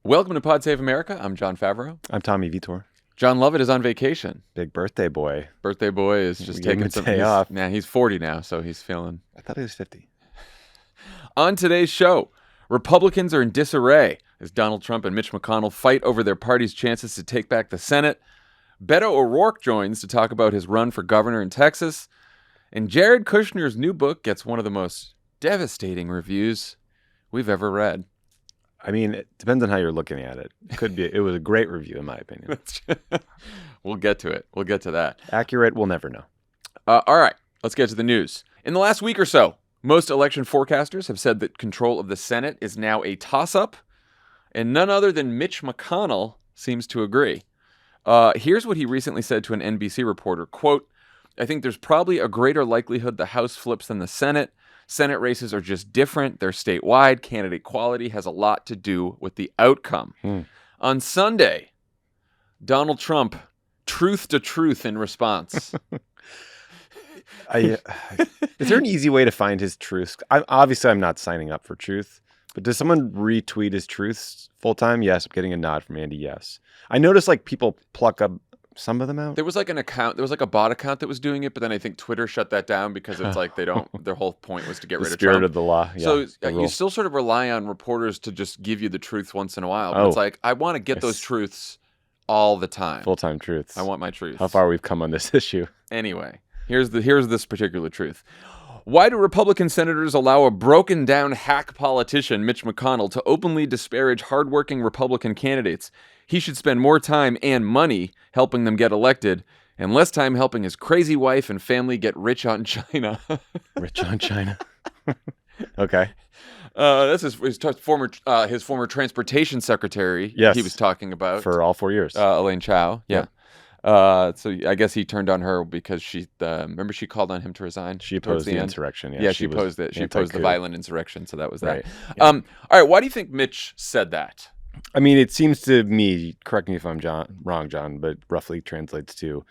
Welcome to Pod Save America. I'm Jon Favreau. I'm Tommy Vietor. Jon Lovett is on vacation. Big birthday boy. Birthday boy is just taking some day off. Nah, he's 40 now, so he's feeling. I thought he was 50. On today's show, Republicans are in disarray as Donald Trump and Mitch McConnell fight over their party's chances to take back the Senate. Beto O'Rourke joins to talk about his run for governor in Texas. And Jared Kushner's new book gets one of the most devastating reviews we've ever read. I mean, it depends on how you're looking at it. It was a great review, in my opinion. We'll get to it. We'll get to that. Accurate, we'll never know. All right, let's get to the news. In the last week or so, most election forecasters have said that control of the Senate is now a toss-up, and none other than Mitch McConnell seems to agree. Here's what he recently said to an NBC reporter, quote, "I think there's probably a greater likelihood the House flips than the Senate. Senate races are just different. They're statewide. Candidate quality has a lot to do with the outcome." On Sunday, Donald Trump truth to truth in response. Is there an easy way to find his truth? Obviously, I'm not signing up for truth, but does someone retweet his truths full time? Yes, I'm getting a nod from Andy. Yes. I noticed like people pluck up some of them out. There was like an account, there was like a bot account that was doing it, but then I think Twitter shut that down because it's like their whole point was to get rid of Trump. The spirit of the law. Yeah, so you still sort of rely on reporters to just give you the truth once in a while. But it's like, I want to get those truths all the time. Full-time truths. I want my truths. How far we've come on this issue. Anyway, here's this particular truth. Why do Republican senators allow a broken down hack politician, Mitch McConnell, to openly disparage hardworking Republican candidates? He should spend more time and money helping them get elected and less time helping his crazy wife and family get rich on China. Rich on China. Okay. This is his former transportation secretary. Yes. He was talking about. For all 4 years. Elaine Chao. Yeah. So I guess he turned on her because she remember she called on him to resign. She opposed the insurrection. Yeah, she opposed it. She opposed the violent insurrection. So that was that. Right. Yeah. All right. Why do you think Mitch said that? I mean, it seems to me, correct me if I'm wrong, John, but roughly translates to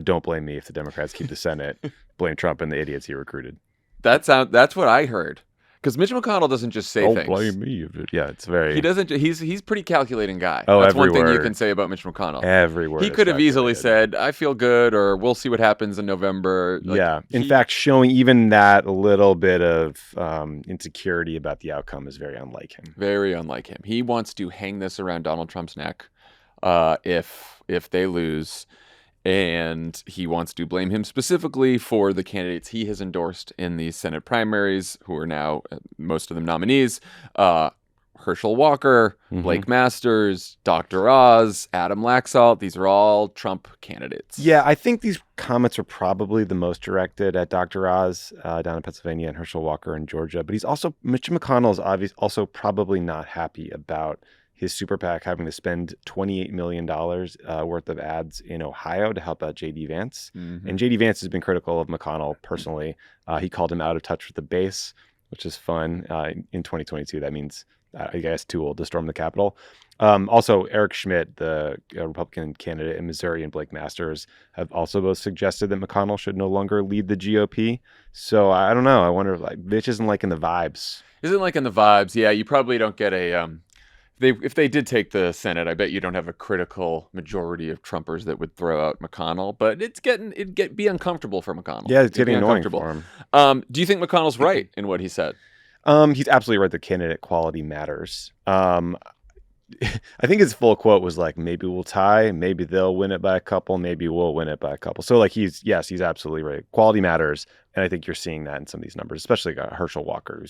don't blame me if the Democrats keep the Senate. Blame Trump and the idiots he recruited. That's what I heard. Because Mitch McConnell doesn't just say things. Don't blame me. Yeah, it's very... He doesn't... He's pretty calculating guy. Oh, that's one thing you can say about Mitch McConnell. Every word. He could have easily said, I feel good, or we'll see what happens in November. In fact, showing even that little bit of insecurity about the outcome is very unlike him. Very unlike him. He wants to hang this around Donald Trump's neck if they lose. And he wants to blame him specifically for the candidates he has endorsed in the Senate primaries, who are now, most of them, nominees. Herschel Walker, Blake Masters, Dr. Oz, Adam Laxalt. These are all Trump candidates. Yeah, I think these comments are probably the most directed at Dr. Oz down in Pennsylvania and Herschel Walker in Georgia. But Mitch McConnell is also probably not happy about his super PAC having to spend $28 million worth of ads in Ohio to help out J.D. Vance. And J.D. Vance has been critical of McConnell personally. He called him out of touch with the base, which is fun. In 2022, that means, I guess, too old to storm the Capitol. Also, Eric Schmidt, the Republican candidate in Missouri, and Blake Masters have also both suggested that McConnell should no longer lead the GOP. So I don't know. I wonder if Mitch isn't liking the vibes. Isn't liking the vibes. Yeah, you probably don't get a... If they did take the Senate, I bet you don't have a critical majority of Trumpers that would throw out McConnell. But it'd be uncomfortable for McConnell. Yeah, it's getting annoying for him. Do you think McConnell's right in what he said? He's absolutely right that candidate quality matters. I think his full quote was like, maybe we'll tie, maybe they'll win it by a couple, maybe we'll win it by a couple. So like he's absolutely right. Quality matters. And I think you're seeing that in some of these numbers, especially Herschel Walker,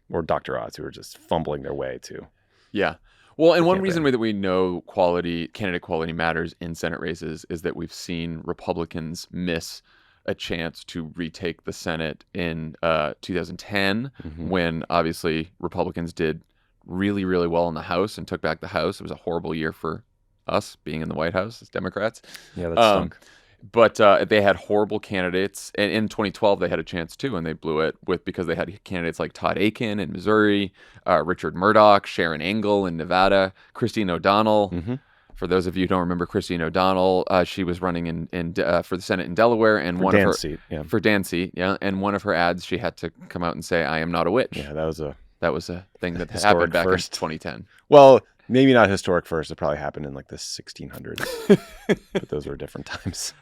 or Dr. Oz, who are just fumbling their way too. Yeah. Well, and one reason that we know candidate quality matters in Senate races is that we've seen Republicans miss a chance to retake the Senate in 2010 when obviously Republicans did really, really well in the House and took back the House. It was a horrible year for us being in the White House as Democrats. Yeah, that stunk. But they had horrible candidates. And in 2012, they had a chance too, and they blew it because they had candidates like Todd Akin in Missouri, Richard Murdoch, Sharon Angle in Nevada, Christine O'Donnell. For those of you who don't remember Christine O'Donnell, she was running for the Senate in Delaware, and for Dan's seat, yeah. And one of her ads, she had to come out and say, "I am not a witch." Yeah, that was a thing that happened back in 2010. Well, Maybe not historic first. It probably happened in like the 1600s, but those were different times.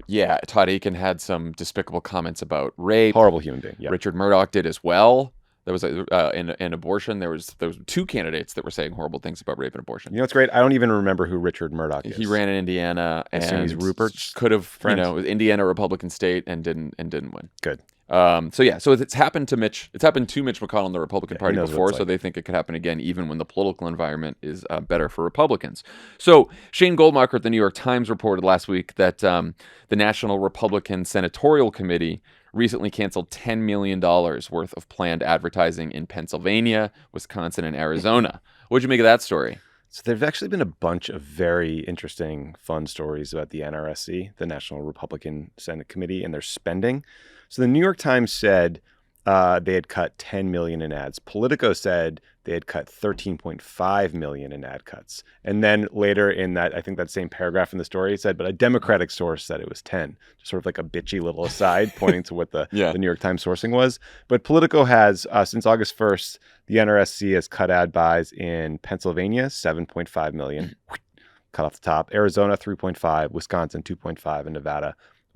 Yeah, Todd Aiken had some despicable comments about rape. Horrible human being. Yeah. Richard Murdoch did as well. There was in abortion. There was two candidates that were saying horrible things about rape and abortion. You know what's great? I don't even remember who Richard Murdoch is. He ran in Indiana, and he's Rupert's could have, friend? Indiana Republican state, and didn't win. Good. So it's happened to Mitch. It's happened to Mitch McConnell and the Republican Party before, so they think it could happen again, even when the political environment is better for Republicans. So Shane Goldmacher at the New York Times reported last week that the National Republican Senatorial Committee recently canceled $10 million worth of planned advertising in Pennsylvania, Wisconsin, and Arizona. What'd you make of that story? So there's actually been a bunch of very interesting, fun stories about the NRSC, the National Republican Senate Committee, and their spending. So the New York Times said they had cut $10 million in ads. Politico said they had cut $13.5 million in ad cuts. And then later in that, I think that same paragraph in the story said, but a Democratic source said it was 10. Just sort of like a bitchy little aside pointing to what the New York Times sourcing was. But Politico has, since August 1st, the NRSC has cut ad buys in Pennsylvania, $7.5 million. Cut off the top. Arizona, $3.5, Wisconsin, $2.5, and Nevada,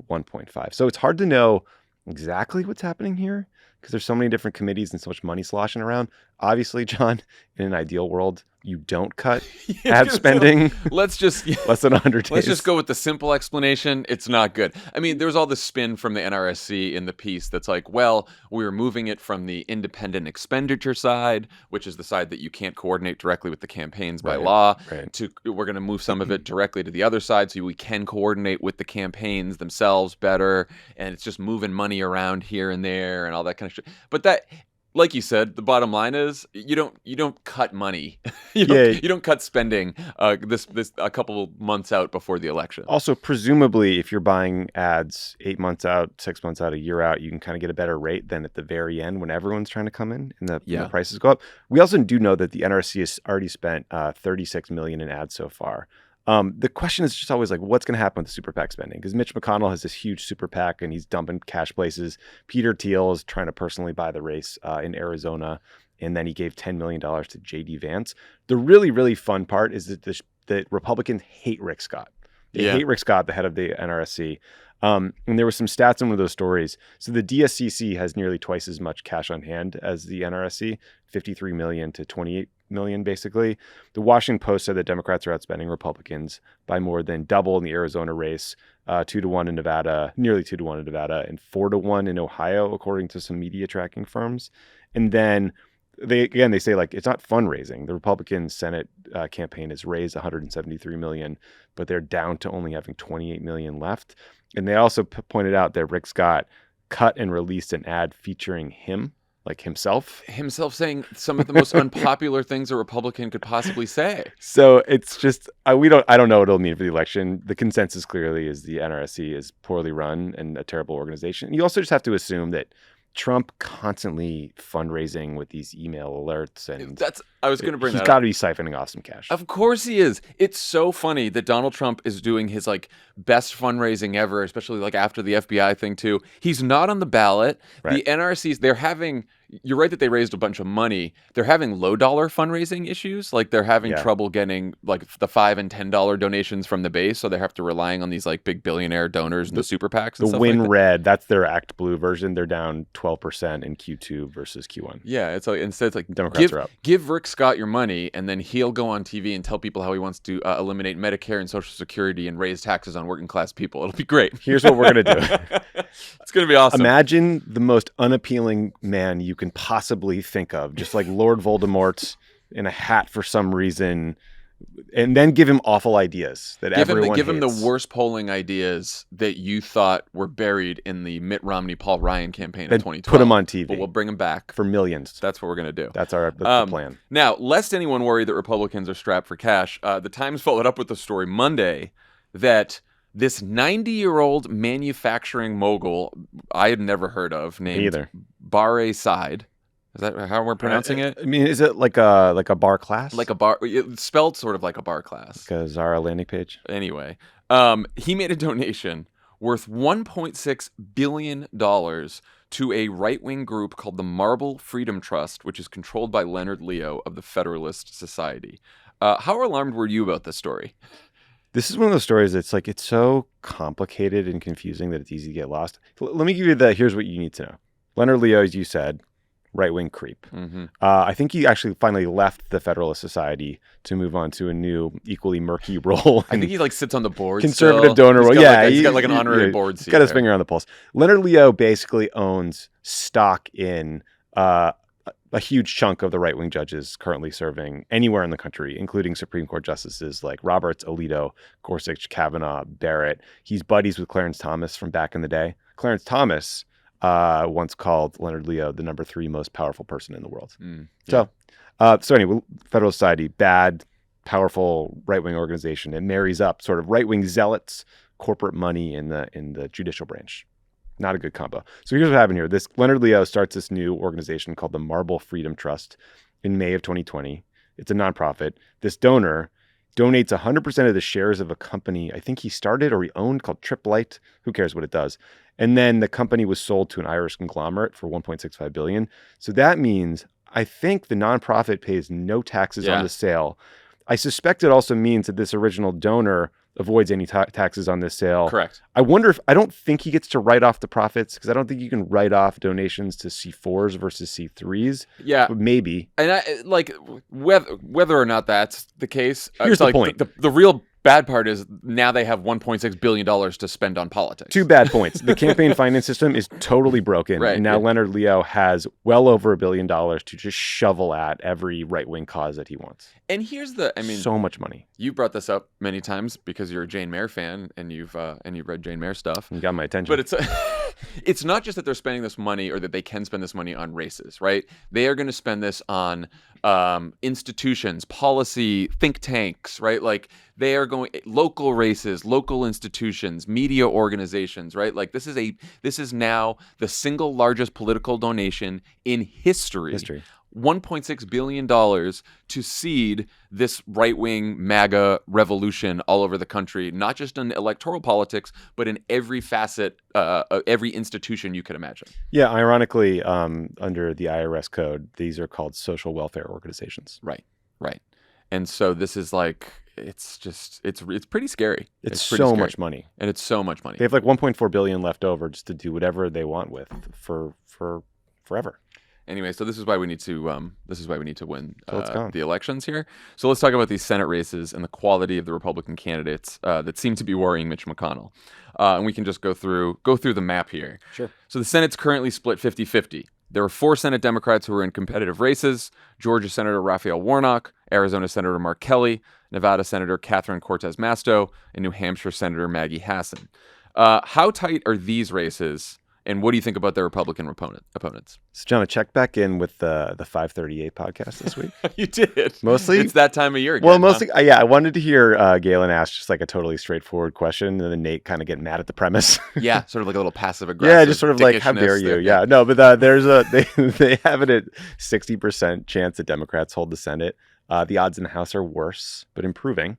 $1.5. So it's hard to know exactly what's happening here because there's so many different committees and so much money sloshing around. Obviously, John, in an ideal world, you don't cut ad spending. Let's just less than 100 days. Let's just go with the simple explanation. It's not good. I mean, there's all this spin from the NRSC in the piece that's like, well, we're moving it from the independent expenditure side, which is the side that you can't coordinate directly with the campaigns by law, to we're going to move some of it directly to the other side so we can coordinate with the campaigns themselves better, and it's just moving money around here and there and all that kind of shit. But that, like you said, the bottom line is you don't cut money. You don't cut spending this a couple months out before the election. Also, presumably, if you're buying ads 8 months out, 6 months out, a year out, you can kind of get a better rate than at the very end when everyone's trying to come in and the prices go up. We also do know that the NRC has already spent $36 million in ads so far. The question is just always like, what's going to happen with the super PAC spending? Because Mitch McConnell has this huge super PAC and he's dumping cash places. Peter Thiel is trying to personally buy the race in Arizona. And then he gave $10 million to J.D. Vance. The really, really fun part is that the Republicans hate Rick Scott. They hate Rick Scott, the head of the NRSC. And there were some stats in one of those stories. So the DSCC has nearly twice as much cash on hand as the NRSC, $53 million to $28 million, basically. The Washington Post said that Democrats are outspending Republicans by more than double in the Arizona race, 2-1 in Nevada, nearly 2-1 in Nevada, and 4-1 in Ohio, according to some media tracking firms. And then they say like it's not fundraising. The Republican Senate campaign has raised $173 million, but they're down to only having $28 million left. And they also pointed out that Rick Scott cut and released an ad featuring him, like himself saying some of the most unpopular things a Republican could possibly say. So it's just I don't know what it'll mean for the election. The consensus clearly is the NRSC is poorly run and a terrible organization. You also just have to assume that Trump constantly fundraising with these email alerts, and I was going to bring that up. He's got to be siphoning off some cash. Of course he is. It's so funny that Donald Trump is doing his like best fundraising ever, especially like after the FBI thing too. He's not on the ballot. The NRCs, they're having. You're right that they raised a bunch of money. They're having low dollar fundraising issues. Like they're having trouble getting like the $5 and $10 donations from the base. So they have to relying on these like big billionaire donors and the super PACs. And the Win Red, that's their Act Blue version. They're down 12% in Q2 versus Q1. Yeah, it's like instead it's like Democrats are up. Give Rick Scott your money, and then he'll go on TV and tell people how he wants to eliminate Medicare and Social Security and raise taxes on working class people. It'll be great. Here's what we're gonna do. It's gonna be awesome. Imagine the most unappealing man you can possibly think of, just like Lord Voldemort in a hat for some reason, and then give him awful ideas that everyone give hates. him the worst polling ideas that you thought were buried in the Mitt Romney Paul Ryan campaign in 2012. Put him on TV. But we'll bring him back for millions. That's what we're going to do. That's the plan. Now, lest anyone worry that Republicans are strapped for cash, the Times followed up with the story Monday that this 90-year-old manufacturing mogul I had never heard of named Barre Side. Is that how we're pronouncing it? I mean, is it like a bar class? Like a bar, it's spelled sort of like a bar class. Like a Zara landing page. Anyway, he made a donation worth $1.6 billion to a right-wing group called the Marble Freedom Trust, which is controlled by Leonard Leo of the Federalist Society. How alarmed were you about this story? This is one of those stories that's like, it's so complicated and confusing that it's easy to get lost. Let me give you here's what you need to know. Leonard Leo, as you said, right-wing creep. Mm-hmm. I think he actually finally left the Federalist Society to move on to a new, equally murky role. I think he like sits on the board. Conservative still. donor role. Yeah, he's got like an honorary board seat. He's got his finger on the pulse. Leonard Leo basically owns stock in a huge chunk of the right-wing judges currently serving anywhere in the country, including Supreme Court justices like Roberts, Alito, Gorsuch, Kavanaugh, Barrett. He's buddies with Clarence Thomas from back in the day. Clarence Thomas once called Leonard Leo the number 3 most powerful person in the world. Yeah. So anyway, Federal Society, bad, powerful right-wing organization. It marries up sort of right-wing zealots, corporate money in the judicial branch. Not a good combo. So here's what happened here. This Leonard Leo starts this new organization called the Marble Freedom Trust in May of 2020. It's a nonprofit. This donor donates 100% of the shares of a company I think he started or he owned called Triplight. Who cares what it does? And then the company was sold to an Irish conglomerate for $1.65 billion. So that means I think the nonprofit pays no taxes on the sale. I suspect it also means that this original donor avoids any taxes on this sale. Correct. I don't think he gets to write off the profits because I don't think you can write off donations to C4s versus C3s. Yeah. But maybe. And whether or not that's the case, Here's the point. The real bad part is now they have $1.6 billion to spend on politics. 2 bad points. The campaign finance system is totally broken. Right. And now Leonard Leo has well over $1 billion to just shovel at every right-wing cause that he wants. And here's so much money. You brought this up many times because you're a Jane Mayer fan and you've read Jane Mayer stuff. You got my attention. But it's not just that they're spending this money or that they can spend this money on races, right? They are going to spend this on institutions, policy, think tanks, right? Like they are going local races, local institutions, media organizations, right? Like this is now the single largest political donation in history. $1.6 billion to seed this right-wing MAGA revolution all over the country, not just in electoral politics, but in every facet, every institution you could imagine. Yeah, ironically, under the IRS code, these are called social welfare organizations. Right. And so this is like, it's pretty scary. It's pretty so scary. much money. And it's so much money. They have like $1.4 billion left over just to do whatever they want with for forever. Anyway, so this is why we need to win the elections here. So let's talk about these Senate races and the quality of the Republican candidates that seem to be worrying Mitch McConnell. And we can just go through the map here. Sure. So the Senate's currently split 50-50. There are 4 Senate Democrats who are in competitive races: Georgia Senator Raphael Warnock, Arizona Senator Mark Kelly, Nevada Senator Catherine Cortez Masto, and New Hampshire Senator Maggie Hassan. How tight are these races? And what do you think about their Republican opponents? So, John, I checked back in with the 538 podcast this week. You did. Mostly? It's that time of year again. Well, mostly, yeah. I wanted to hear Galen ask just like a totally straightforward question, and then Nate kind of getting mad at the premise. Yeah, sort of like a little passive aggressive. Yeah, just sort of like, how dare you? there. Yeah, no, but they have it at 60% chance that Democrats hold the Senate. The odds in the House are worse, but improving.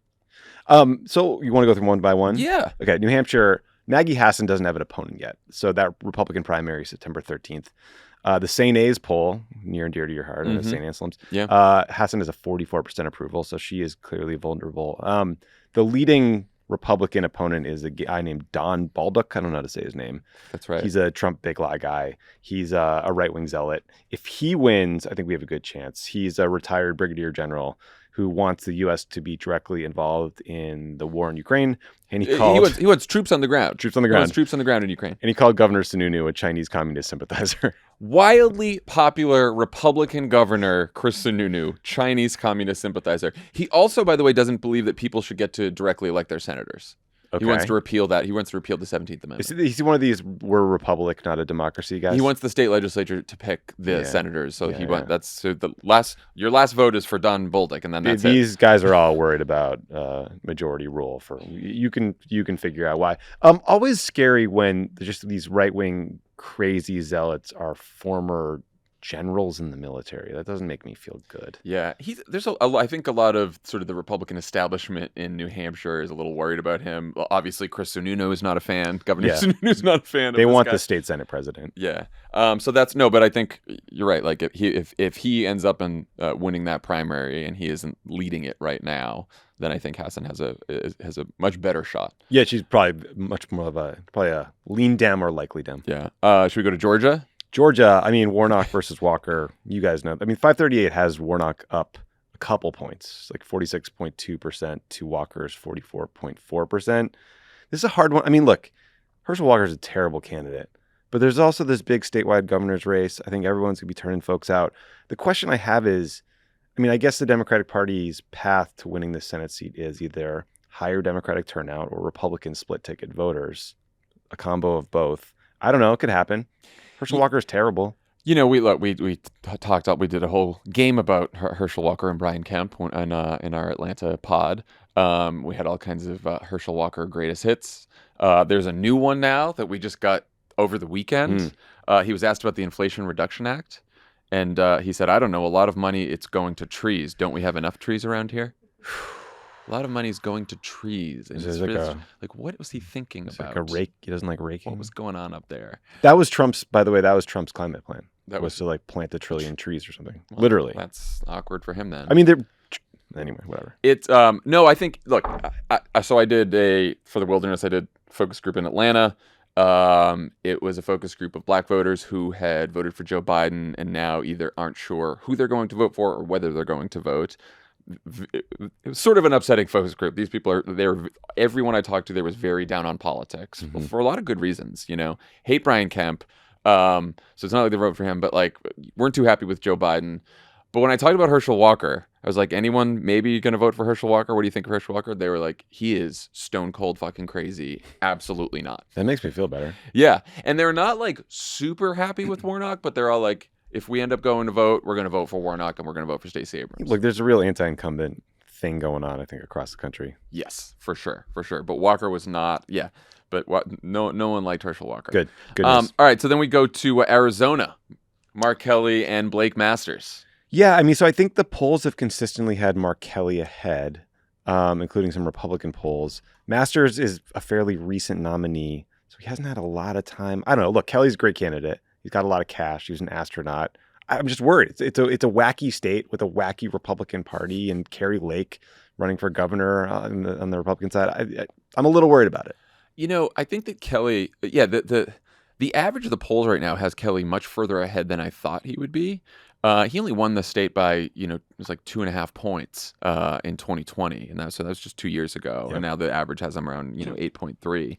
So you want to go through one by one? Yeah. Okay, New Hampshire. Maggie Hassan doesn't have an opponent yet. So that Republican primary is September 13th. The Sane poll, near and dear to your heart, and the St. Anselm's. Yeah. Hassan has a 44% approval, so she is clearly vulnerable. The leading Republican opponent is a guy named Don Baldock. I don't know how to say his name. That's right. He's a Trump big lie guy. He's a right-wing zealot. If he wins, I think we have a good chance. He's a retired brigadier general who wants the U.S. to be directly involved in the war in Ukraine. And he wants troops on the ground. Troops on the ground. He wants troops on the ground in Ukraine. And he called Governor Sununu a Chinese communist sympathizer. Wildly popular Republican governor, Chris Sununu, Chinese communist sympathizer. He also, by the way, doesn't believe that people should get to directly elect their senators. Okay. He wants to repeal that. He wants to repeal the 17th Amendment. Is he one of these "we're a republic, not a democracy" guys? He wants the state legislature to pick the senators. So your last vote is for Don Bolduc, and then that's these guys are all worried about majority rule. For you can figure out why. Always scary when just these right wing crazy zealots are former generals in the military. That doesn't make me feel good. Yeah, I think a lot of sort of the Republican establishment in New Hampshire is a little worried about him. Well, obviously, Chris Sununu is not a fan. Governor Sununu is not a fan. They of this want guy. the state Senate president. Yeah. So that's no, but I think you're right. Like if he ends up in winning that primary and he isn't leading it right now, then I think Hassan has a much better shot. Yeah, she's probably much more of a lean Dem or likely Dem. Yeah. Should we go to Georgia? Georgia, I mean, Warnock versus Walker, you guys know. I mean, 538 has Warnock up a couple points, like 46.2% to Walker's 44.4%. This is a hard one. I mean, look, Herschel Walker is a terrible candidate, but there's also this big statewide governor's race. I think everyone's going to be turning folks out. The question I have is, I mean, I guess the Democratic Party's path to winning the Senate seat is either higher Democratic turnout or Republican split ticket voters, a combo of both. I don't know. It could happen. Herschel Walker is terrible. You know, we did a whole game about Herschel Walker and Brian Kemp in our Atlanta pod. We had all kinds of Herschel Walker greatest hits. There's a new one now that we just got over the weekend. He was asked about the Inflation Reduction Act, and he said, "I don't know. A lot of money. It's going to trees. Don't we have enough trees around here?" A lot of money is going to trees. And it's like, what was he thinking about? Like a rake. He doesn't like raking. What was going on up there? That was Trump's, by the way, that was Trump's climate plan. That was to like plant 1 trillion trees or something. Well, literally. That's awkward for him then. I mean, anyway, whatever. It's, no, I think, look, so I did for the wilderness, I did focus group in Atlanta. It was a focus group of black voters who had voted for Joe Biden and now either aren't sure who they're going to vote for or whether they're going to vote. It was sort of an upsetting focus group. These people everyone I talked to there was very down on politics for a lot of good reasons, you know, hate Brian Kemp. So it's not like they voted for him, but like weren't too happy with Joe Biden. But when I talked about Herschel Walker, I was like, anyone maybe going to vote for Herschel Walker? What do you think of Herschel Walker? They were like, he is stone cold fucking crazy. Absolutely not. That makes me feel better. Yeah. And they're not like super happy with Warnock, but they're all like, if we end up going to vote, we're going to vote for Warnock and we're going to vote for Stacey Abrams. Look, there's a real anti-incumbent thing going on, I think, across the country. Yes, for sure. But Walker was not. Yeah, but no one liked Herschel Walker. Good news. All right, so then we go to Arizona, Mark Kelly and Blake Masters. Yeah, I mean, so I think the polls have consistently had Mark Kelly ahead, including some Republican polls. Masters is a fairly recent nominee, so he hasn't had a lot of time. I don't know. Look, Kelly's a great candidate. He's got a lot of cash. He's an astronaut. I'm just worried. It's a wacky state with a wacky Republican Party and Carrie Lake running for governor on the Republican side. I'm a little worried about it. You know, I think that Kelly, the average of the polls right now has Kelly much further ahead than I thought he would be. He only won the state by, it was like 2.5 points in 2020. And that was just 2 years ago. Yep. And now the average has him around, 8.3.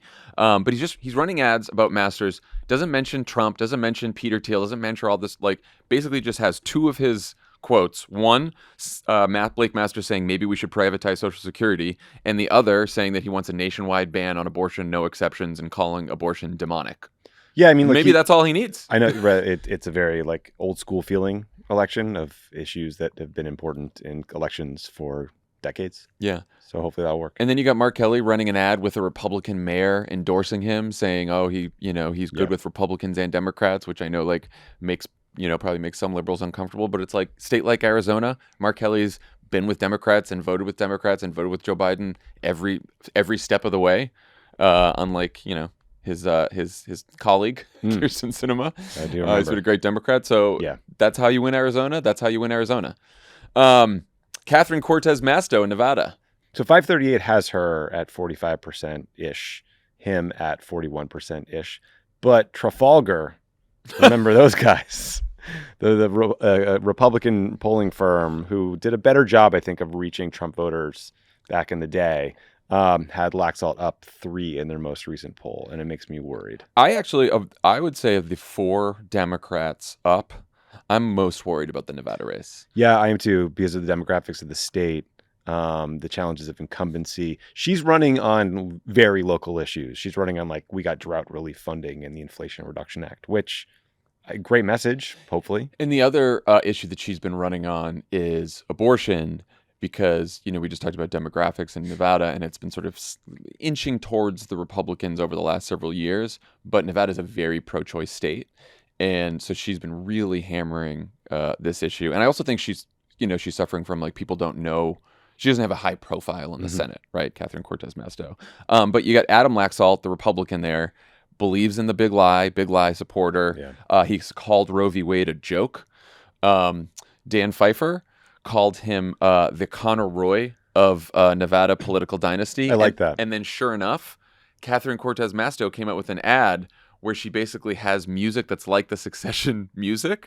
But he's running ads about Masters, doesn't mention Trump, doesn't mention Peter Thiel, doesn't mention all this, like basically just has two of his quotes. One, Blake Masters saying maybe we should privatize Social Security. And the other saying that he wants a nationwide ban on abortion, no exceptions, and calling abortion demonic. Yeah, I mean, look, maybe that's all he needs. I know it's a very like old school feeling election of issues that have been important in elections for decades. Yeah. So hopefully that'll work. And then you got Mark Kelly running an ad with a Republican mayor endorsing him, saying, "Oh, he's good with Republicans and Democrats," which I know like probably makes some liberals uncomfortable. But it's like state like Arizona, Mark Kelly's been with Democrats and voted with Democrats and voted with Joe Biden every step of the way, unlike his colleague, Kirsten Sinema. I do remember. He's been a great Democrat. So that's how you win Arizona. Catherine Cortez Masto in Nevada. So 538 has her at 45%-ish, him at 41%-ish. But Trafalgar, remember those guys, the Republican polling firm who did a better job, I think, of reaching Trump voters back in the day, had Laxalt up 3 in their most recent poll, and it makes me worried. I would say of the 4 Democrats up, I'm most worried about the Nevada race. Yeah, I am too, because of the demographics of the state, the challenges of incumbency. She's running on very local issues. She's running on like, we got drought relief funding and the Inflation Reduction Act, which a great message, hopefully. And the other issue that she's been running on is abortion, because, we just talked about demographics in Nevada, and it's been sort of inching towards the Republicans over the last several years. But Nevada is a very pro-choice state. And so she's been really hammering this issue. And I also think she's suffering from like people don't know. She doesn't have a high profile in the Senate, right? Catherine Cortez Masto. But you got Adam Laxalt, the Republican there, believes in the big lie supporter. Yeah. He's called Roe v. Wade a joke. Dan Pfeiffer called him the Connor Roy of Nevada political dynasty. I like that. And then sure enough, Catherine Cortez Masto came out with an ad where she basically has music that's like the Succession music,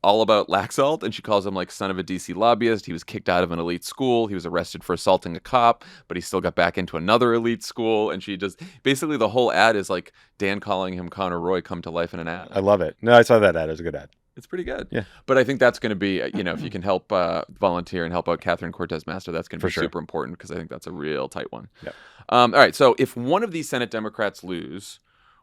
all about Laxalt, and she calls him like son of a DC lobbyist. He was kicked out of an elite school. He was arrested for assaulting a cop, but he still got back into another elite school. And she just basically the whole ad is like Dan calling him Connor Roy come to life in an ad. I love it. No, I saw that ad. It was a good ad. It's pretty good. Yeah. But I think that's going to be, if you can help volunteer and help out Catherine Cortez Masto, that's going to be sure. super important because I think that's a real tight one. Yep. All right. So if one of these Senate Democrats lose,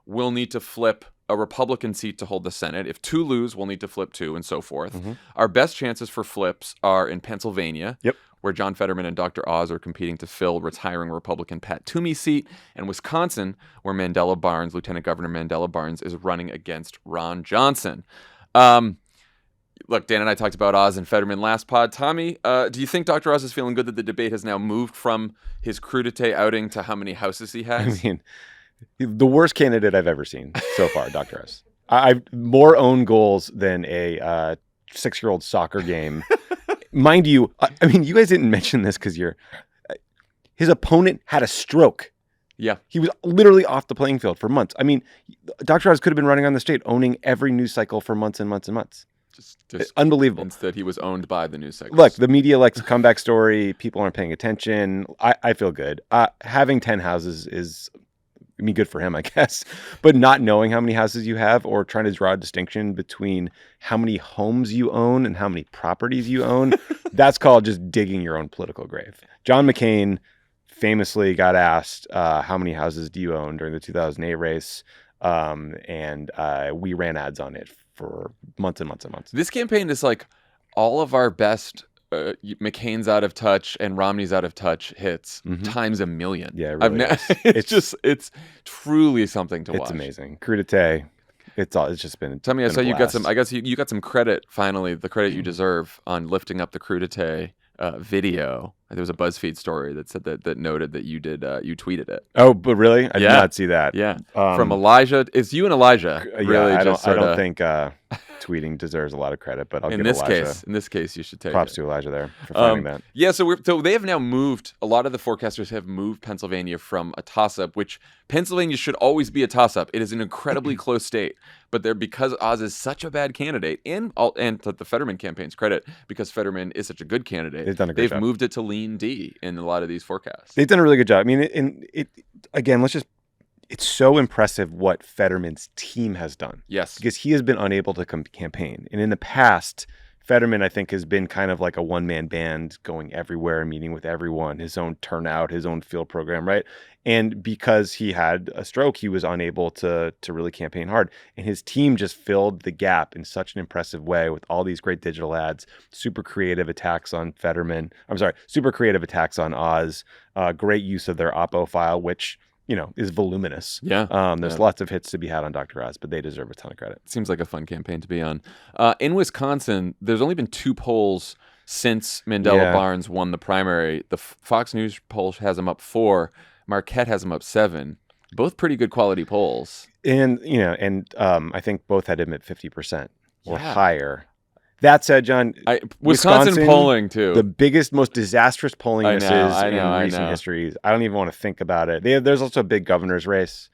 we'll need to flip a Republican seat to hold the Senate. If 2 lose, we'll need to flip 2 and so forth. Our best chances for flips are in Pennsylvania, where John Fetterman and Dr. Oz are competing to fill retiring Republican Pat Toomey's seat, and Wisconsin, where Lieutenant Governor Mandela Barnes, is running against Ron Johnson. Look, Dan and I talked about Oz and Fetterman last pod. Tommy, do you think Dr. Oz is feeling good that the debate has now moved from his crudité outing to how many houses he has? I mean, the worst candidate I've ever seen so far, Dr. Oz. I've more own goals than a 6-year-old soccer game. Mind you, I mean, you guys didn't mention this because his opponent had a stroke. Yeah. He was literally off the playing field for months. I mean, Dr. Oz could have been running on the state, owning every news cycle for months and months and months. Just unbelievable. Instead, he was owned by the news cycles. Look, the media likes a comeback story. People aren't paying attention. I feel good. Having 10 houses is, good for him, I guess. But not knowing how many houses you have or trying to draw a distinction between how many homes you own and how many properties you own, that's called just digging your own political grave. John McCain famously got asked, how many houses do you own during the 2008 race? And we ran ads on it for months and months and months. This campaign is like all of our best McCain's out of touch and Romney's out of touch hits times a million. Yeah, it really is. It's truly something to watch. It's amazing. Crudité. It's just been. Tell me, I saw you got some. I guess you got some credit. Finally, the credit you Mm-hmm. deserve on lifting up the Crudité video. There was a BuzzFeed story that said that noted that you did. You tweeted it. Oh, but really, I did not see that. Yeah, from Elijah. It's you and Elijah. Really, I don't think tweeting deserves a lot of credit, but I'll give Elijah. In this case, you should take props to Elijah there for finding that. Yeah, so they have now moved. A lot of the forecasters have moved Pennsylvania from a toss-up, which Pennsylvania should always be a toss-up. It is an incredibly close state, but because Oz is such a bad candidate, and to the Fetterman campaign's credit, because Fetterman is such a good candidate, they've moved it to lean D in a lot of these forecasts. They've done a really good job. I mean, again, it's so impressive what Fetterman's team has done. Yes. Because he has been unable to campaign. And in the past, Fetterman, I think, has been kind of like a one-man band going everywhere and meeting with everyone, his own turnout, his own field program, right? And because he had a stroke, he was unable to really campaign hard. And his team just filled the gap in such an impressive way with all these great digital ads, super creative attacks on super creative attacks on Oz, great use of their Oppo file, which is voluminous. Yeah. There's lots of hits to be had on Dr. Oz, but they deserve a ton of credit. Seems like a fun campaign to be on. In Wisconsin, there's only been 2 polls since Mandela Barnes won the primary. The Fox News poll has him up 4. Marquette has him up 7. Both pretty good quality polls. And, I think both had him at 50% or higher. That said, John, Wisconsin polling too. The biggest, most disastrous polling this is in recent know. history. I don't even want to think about it. There's also a big governor's race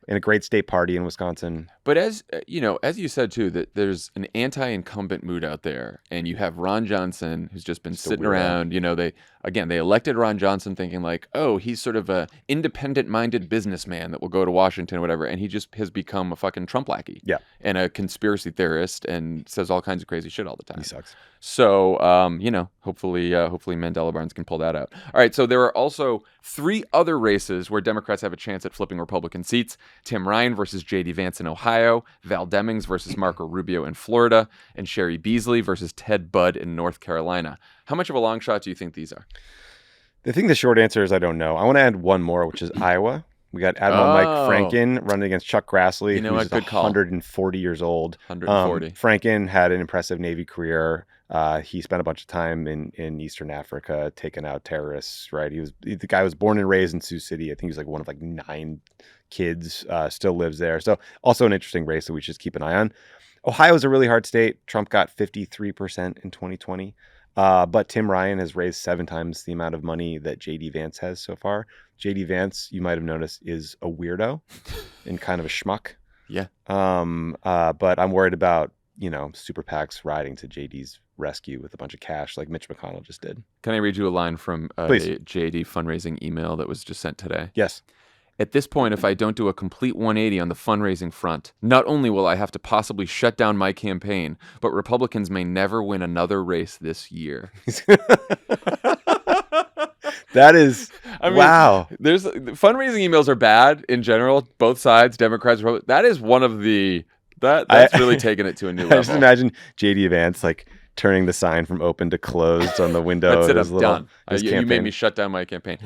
and a great state party in Wisconsin. But as you said too, that there's an anti-incumbent mood out there, and you have Ron Johnson who's just been sitting around. They elected Ron Johnson thinking like, oh, he's sort of a independent-minded businessman that will go to Washington or whatever, and he just has become a fucking Trump lackey. Yeah, and a conspiracy theorist and says all kinds of crazy shit all the time. He sucks. So, hopefully Mandela Barnes can pull that out. All right, so there are also 3 other races where Democrats have a chance at flipping Republican seats. Tim Ryan versus J.D. Vance in Ohio, Val Demings versus Marco Rubio in Florida, and Sherry Beasley versus Ted Budd in North Carolina. How much of a long shot do you think these are? I think the short answer is I don't know. I want to add one more, which is Iowa. We got Admiral Mike Franken running against Chuck Grassley, who's 140 years old. 140. Franken had an impressive Navy career. He spent a bunch of time in Eastern Africa taking out terrorists, right? The guy was born and raised in Sioux City. I think he was like one of like 9 kids, still lives there. So also an interesting race that we should keep an eye on. Ohio is a really hard state. Trump got 53% in 2020. But Tim Ryan has raised 7 times the amount of money that J.D. Vance has so far. J.D. Vance, you might have noticed, is a weirdo and kind of a schmuck. Yeah. But I'm worried about, super PACs riding to J.D.'s rescue with a bunch of cash like Mitch McConnell just did. Can I read you a line from a J.D. fundraising email that was just sent today? Yes. At this point, if I don't do a complete 180 on the fundraising front, not only will I have to possibly shut down my campaign, but Republicans may never win another race this year. That is, wow. There's fundraising emails are bad in general, both sides, Democrats, Republicans. That is one of the that's really taken it to a new level. I just imagine J.D. Vance turning the sign from open to closed on the window. That's it. I'm done. You made me shut down my campaign.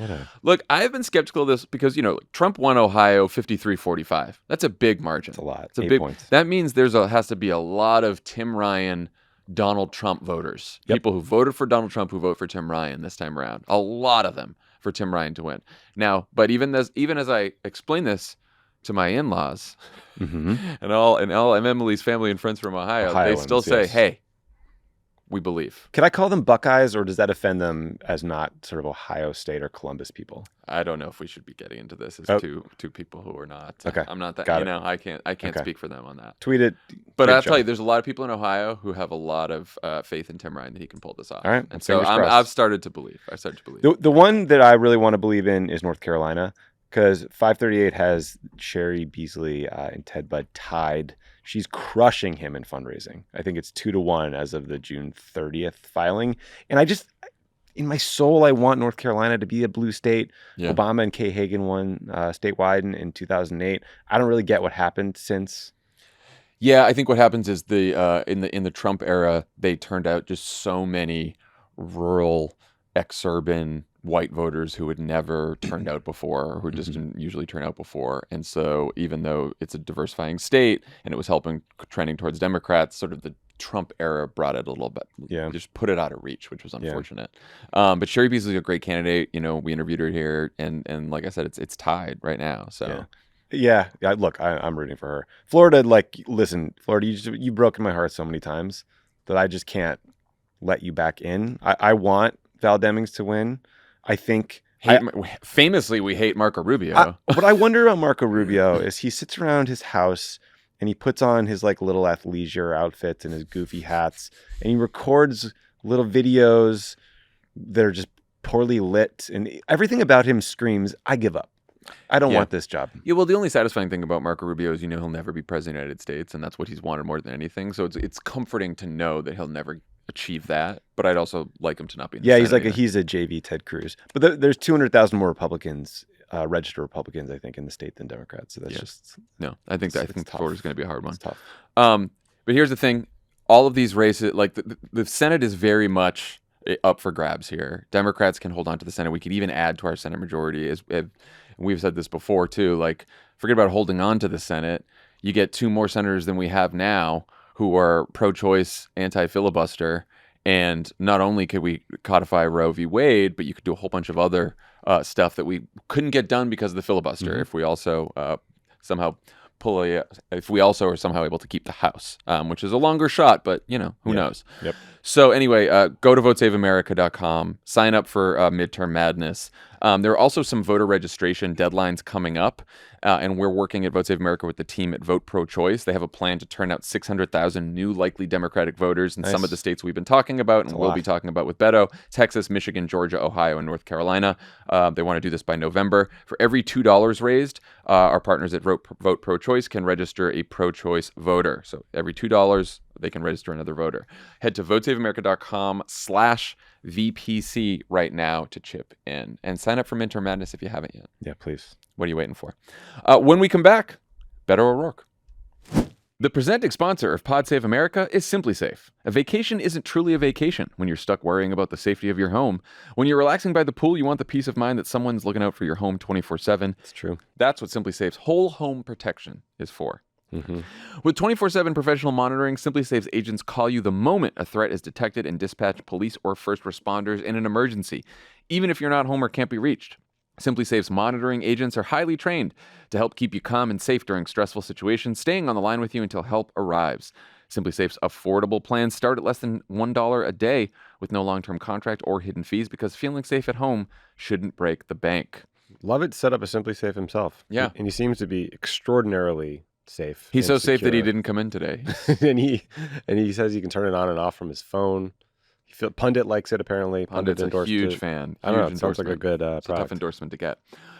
Look, I've been skeptical of this because Trump won Ohio 53-45. That's a big margin. It's a lot. It's a 8 big points. That means has to be a lot of Tim Ryan, Donald Trump voters. Yep. People who voted for Donald Trump who vote for Tim Ryan this time around. A lot of them for Tim Ryan to win. Now, but even as I explain this to my in-laws and Emily's family and friends from Ohio, they still say, "Hey, we believe." Can I call them Buckeyes, or does that offend them as not sort of Ohio State or Columbus people? I don't know if we should be getting into this as two people who are not. Okay. I'm not that. Got it. I can't speak for them on that. Tweet it. But I'll tell you, there's a lot of people in Ohio who have a lot of faith in Tim Ryan that he can pull this off. All right. And so I've started to believe. The one that I really want to believe in is North Carolina, because 538 has Sherry Beasley and Ted Budd tied. She's crushing him in fundraising. I think it's 2-1 as of the June 30th filing. And I just, in my soul, I want North Carolina to be a blue state. Yeah. Obama and Kay Hagan won statewide in 2008. I don't really get what happened since. Yeah, I think what happens is in the Trump era, they turned out just so many rural, exurban white voters who had never turned out before, or who just didn't usually turn out before. And so even though it's a diversifying state and it was trending towards Democrats, sort of the Trump era brought it a little bit, just put it out of reach, which was unfortunate. But Sherry Beasley is a great candidate. We interviewed her here, and like I said, it's tied right now. So yeah. Look, I'm rooting for her. Florida, listen, Florida, you've broken my heart so many times that I just can't let you back in. I want Val Demings to win. I think famously we hate Marco Rubio. What I wonder about Marco Rubio is he sits around his house and he puts on his little athleisure outfits and his goofy hats, and he records little videos that are just poorly lit, and everything about him screams, "I give up. I don't want this job." Yeah, well, the only satisfying thing about Marco Rubio is he'll never be president of the United States, and that's what he's wanted more than anything. So it's comforting to know that he'll never achieve that, but I'd also like him to not be in the Senate. He's a JV Ted Cruz. But there's 200,000 more Republicans, registered Republicans, I think, in the state than Democrats. So that's just I think Florida's going to be a hard one. It's tough. But here's the thing: all of these races, the Senate, is very much up for grabs here. Democrats can hold on to the Senate. We could even add to our Senate majority. We've said this before too. Forget about holding on to the Senate. You get 2 more senators than we have now, who are pro-choice, anti-filibuster, and not only could we codify Roe v. Wade, but you could do a whole bunch of other stuff that we couldn't get done because of the filibuster if we also if we also are somehow able to keep the House, which is a longer shot, but who knows. Yep. So anyway, go to votesaveamerica.com, sign up for Midterm Madness. There are also some voter registration deadlines coming up, and we're working at Vote Save America with the team at Vote Pro Choice. They have a plan to turn out 600,000 new likely Democratic voters in some of the states we've been talking about and we'll be talking about with Beto: Texas, Michigan, Georgia, Ohio, and North Carolina. They want to do this by November. For every $2 raised, our partners at Vote Pro Choice can register a pro-choice voter. So every $2, they can register another voter. Head to votesaveamerica.com/VPC right now to chip in and sign up for Midterm Madness if you haven't yet. Yeah, please. What are you waiting for? When we come back, Beto O'Rourke. The presenting sponsor of Pod Save America is Simply Safe. A vacation isn't truly a vacation when you're stuck worrying about the safety of your home. When you're relaxing by the pool, you want the peace of mind that someone's looking out for your home 24/7. It's true. That's what Simply Safe's whole home protection is for. Mm-hmm. With 24/7 professional monitoring, Simply Safe's agents call you the moment a threat is detected and dispatch police or first responders in an emergency, even if you're not home or can't be reached. Simply Safe's monitoring agents are highly trained to help keep you calm and safe during stressful situations, staying on the line with you until help arrives. Simply Safe's affordable plans start at less than $1 a day with no long-term contract or hidden fees, because feeling safe at home shouldn't break the bank. Lovett set up a Simply Safe himself. Yeah. And he seems to be extraordinarily safe. He's so and safe that he secure. didn't come in today. and he says he can turn it on and off from his phone. Pundit likes it, apparently. Pundit's a endorsed huge it. fan. I don't know. Huge It sounds like a endorsement. good It's a tough product. endorsement to get.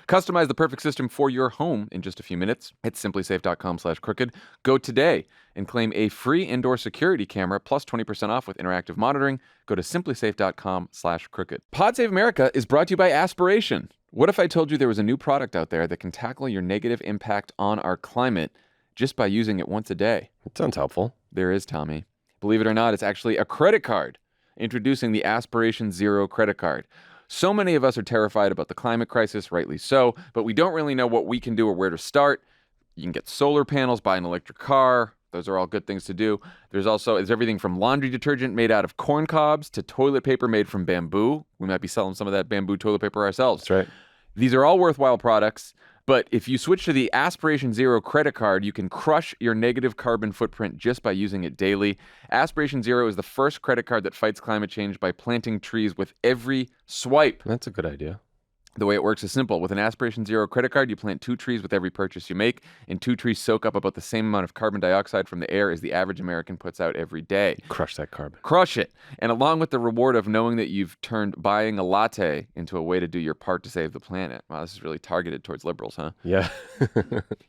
Customize the perfect system for your home in just a few minutes. It's simplysafe.com/crooked. Go today and claim a free indoor security camera plus 20% off with interactive monitoring. Go to simplysafe.com/crooked. Pod Save America is brought to you by Aspiration. What if I told you there was a new product out there that can tackle your negative impact on our climate just by using it once a day? It sounds helpful. There is, Tommy. Believe it or not, it's actually a credit card. Introducing the Aspiration Zero credit card. So many of us are terrified about the climate crisis, rightly so, but we don't really know what we can do or where to start. You can get solar panels, buy an electric car. Those are all good things to do. There's everything from laundry detergent made out of corn cobs to toilet paper made from bamboo. We might be selling some of that bamboo toilet paper ourselves. That's right. These are all worthwhile products, but if you switch to the Aspiration Zero credit card, you can crush your negative carbon footprint just by using it daily. Aspiration Zero is the first credit card that fights climate change by planting trees with every swipe. That's a good idea. The way it works is simple. With an Aspiration Zero credit card, you plant 2 trees with every purchase you make, and 2 trees soak up about the same amount of carbon dioxide from the air as the average American puts out every day. Crush that carbon. Crush it. And along with the reward of knowing that you've turned buying a latte into a way to do your part to save the planet. Wow, this is really targeted towards liberals, huh? Yeah.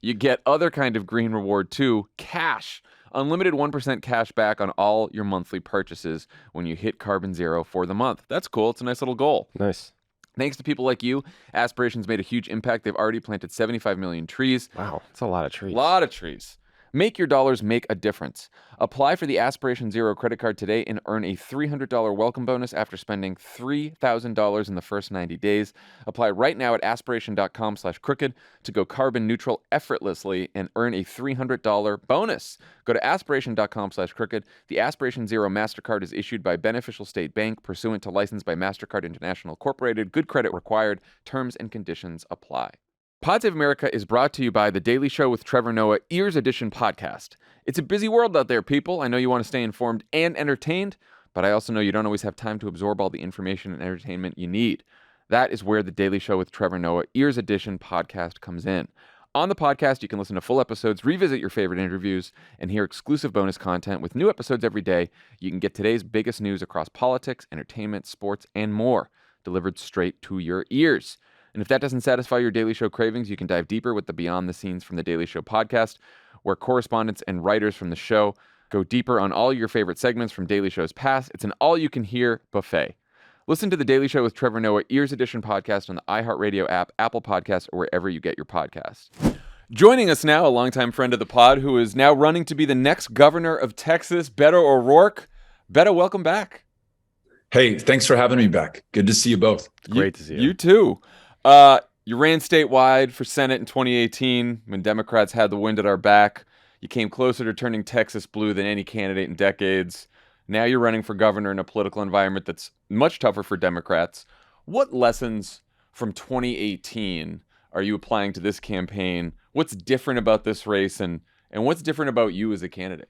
You get other kind of green reward too, cash. Unlimited 1% cash back on all your monthly purchases when you hit carbon zero for the month. That's cool. It's a nice little goal. Nice. Thanks to people like you, Aspiration's made a huge impact. They've already planted 75 million trees. Wow. That's a lot of trees. A lot of trees. Make your dollars make a difference. Apply for the Aspiration Zero credit card today and earn a $300 welcome bonus after spending $3,000 in the first 90 days. Apply right now at aspiration.com/crooked to go carbon neutral effortlessly and earn a $300 bonus. Go to aspiration.com/crooked. The Aspiration Zero MasterCard is issued by Beneficial State Bank, pursuant to license by MasterCard International Incorporated. Good credit required. Terms and conditions apply. Pod Save America is brought to you by The Daily Show with Trevor Noah, Ears Edition podcast. It's a busy world out there, people. I know you want to stay informed and entertained, but I also know you don't always have time to absorb all the information and entertainment you need. That is where The Daily Show with Trevor Noah, Ears Edition podcast comes in. On the podcast, you can listen to full episodes, revisit your favorite interviews, and hear exclusive bonus content with new episodes every day. You can get today's biggest news across politics, entertainment, sports, and more, delivered straight to your ears. And if that doesn't satisfy your Daily Show cravings, you can dive deeper with the Beyond the Scenes from the Daily Show podcast, where correspondents and writers from the show go deeper on all your favorite segments from Daily Show's past. It's an all-you-can-hear buffet. Listen to The Daily Show with Trevor Noah, Ears Edition podcast on the iHeartRadio app, Apple Podcasts, or wherever you get your podcasts. Joining us now, a longtime friend of the pod who is now running to be the next governor of Texas, Beto O'Rourke. Beto, welcome back. Hey, thanks for having me back. Good to see you both. Great to see you. You too. You ran statewide for Senate in 2018 when Democrats had the wind at our back. You came closer to turning Texas blue than any candidate in decades. Now you're running for governor in a political environment that's much tougher for Democrats. What lessons from 2018 are you applying to this campaign? What's different about this race, and what's different about you as a candidate?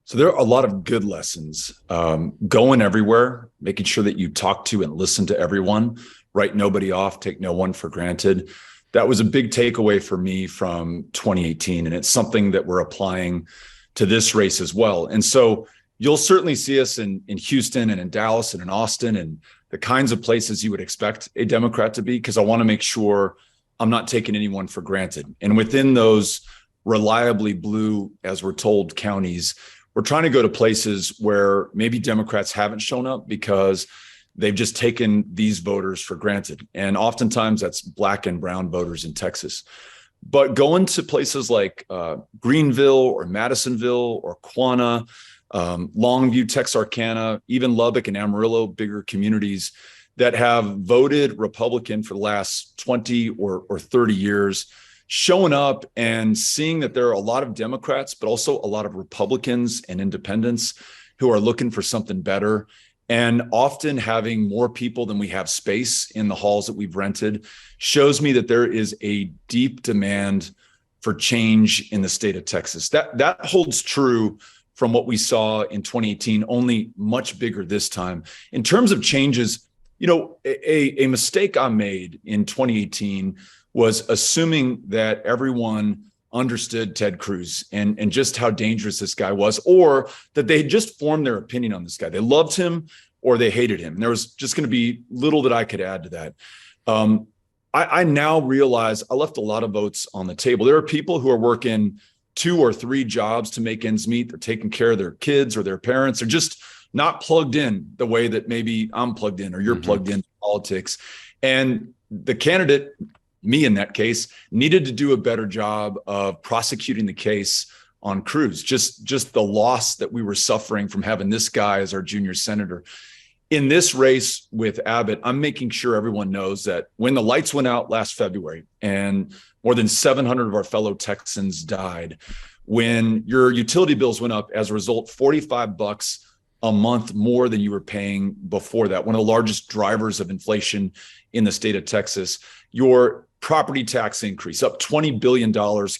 So there are a lot of good lessons. Going everywhere, making sure that you talk to and listen to everyone, write nobody off, take no one for granted. That was a big takeaway for me from 2018. And it's something that we're applying to this race as well. And so you'll certainly see us in Houston and in Dallas and in Austin and the kinds of places you would expect a Democrat to be, because I want to make sure I'm not taking anyone for granted. And within those reliably blue, as we're told, counties, we're trying to go to places where maybe Democrats haven't shown up because they've just taken these voters for granted. And oftentimes that's black and brown voters in Texas. But going to places like Greenville or Madisonville or Quanah, Longview, Texarkana, even Lubbock and Amarillo, bigger communities that have voted Republican for the last 20 or 30 years, showing up and seeing that there are a lot of Democrats, but also a lot of Republicans and independents who are looking for something better, and often having more people than we have space in the halls that we've rented, shows me that there is a deep demand for change in the state of Texas. That holds true from what we saw in 2018, only much bigger this time. In terms of changes, a mistake I made in 2018 was assuming that everyone understood Ted Cruz and just how dangerous this guy was, or that they had just formed their opinion on this guy. They loved him or they hated him. And there was just going to be little that I could add to that. I now realize I left a lot of votes on the table. There are people who are working 2 or 3 jobs to make ends meet. They're taking care of their kids or their parents. They're just not plugged in the way that maybe I'm plugged in or you're plugged in politics. And the candidate, me in that case, needed to do a better job of prosecuting the case on Cruz, just the loss that we were suffering from having this guy as our junior senator. In this race with Abbott, I'm making sure everyone knows that when the lights went out last February and more than 700 of our fellow Texans died, when your utility bills went up as a result, $45 a month more than you were paying before that, one of the largest drivers of inflation in the state of Texas, your property tax increase up $20 billion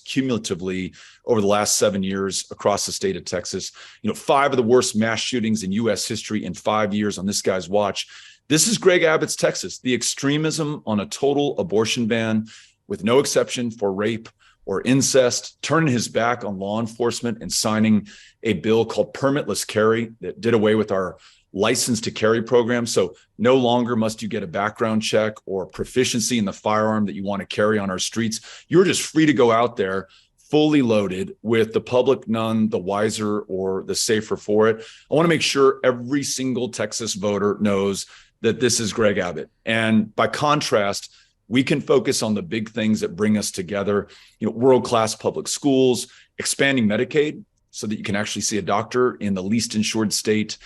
cumulatively over the last 7 years across the state of Texas. 5 of the worst mass shootings in U.S. history in 5 years on this guy's watch. This is Greg Abbott's Texas. The extremism on a total abortion ban with no exception for rape or incest, turning his back on law enforcement and signing a bill called permitless carry that did away with our license to carry program. So no longer must you get a background check or proficiency in the firearm that you want to carry on our streets. You're just free to go out there fully loaded, with the public none the wiser or the safer for it. I want to make sure every single Texas voter knows that this is Greg Abbott. And by contrast, we can focus on the big things that bring us together, world-class public schools, expanding Medicaid so that you can actually see a doctor in the least insured state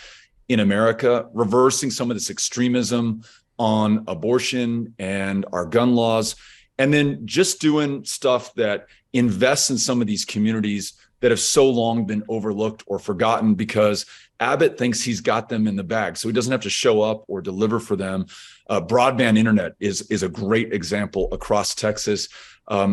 in America, reversing some of this extremism on abortion and our gun laws, and then just doing stuff that invests in some of these communities that have so long been overlooked or forgotten because Abbott thinks he's got them in the bag, so he doesn't have to show up or deliver for them. Broadband internet is a great example across Texas.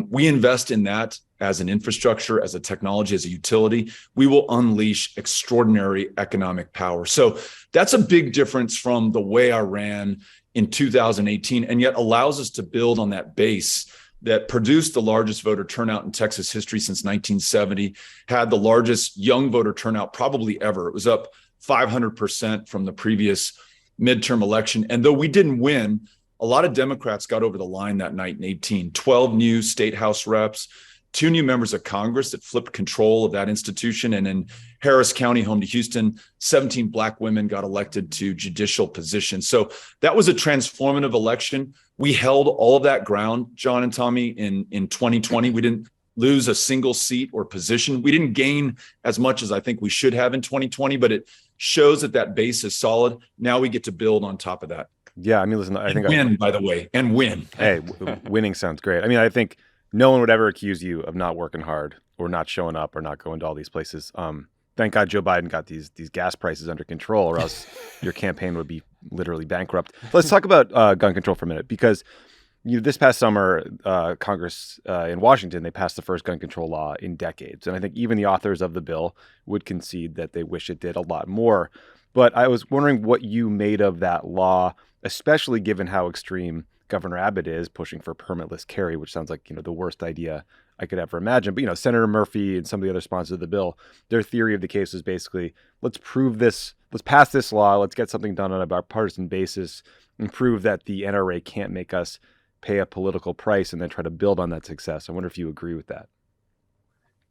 We invest in that as an infrastructure, as a technology, as a utility. We will unleash extraordinary economic power. So that's a big difference from the way I ran in 2018, and yet allows us to build on that base that produced the largest voter turnout in Texas history since 1970, had the largest young voter turnout probably ever. It was up 500% from the previous midterm election. And though we didn't win, a lot of Democrats got over the line that night in 18. 12 new state house reps, 2 new members of Congress that flipped control of that institution. And in Harris County, home to Houston, 17 Black women got elected to judicial positions. So that was a transformative election. We held all of that ground, John and Tommy, in 2020. We didn't lose a single seat or position. We didn't gain as much as I think we should have in 2020, but it shows that base is solid. Now we get to build on top of that. Yeah, I mean, listen, I think win, by the way, and win. Hey, winning sounds great. I mean, I think no one would ever accuse you of not working hard or not showing up or not going to all these places. Thank God Joe Biden got these gas prices under control, or else your campaign would be literally bankrupt. Let's talk about gun control for a minute, because this past summer, Congress in Washington, they passed the first gun control law in decades. And I think even the authors of the bill would concede that they wish it did a lot more. But I was wondering what you made of that law, especially given how extreme Governor Abbott is pushing for permitless carry, which sounds like, the worst idea I could ever imagine. But, Senator Murphy and some of the other sponsors of the bill, their theory of the case was basically, let's prove this, let's pass this law, let's get something done on a bipartisan basis and prove that the NRA can't make us pay a political price and then try to build on that success. I wonder if you agree with that.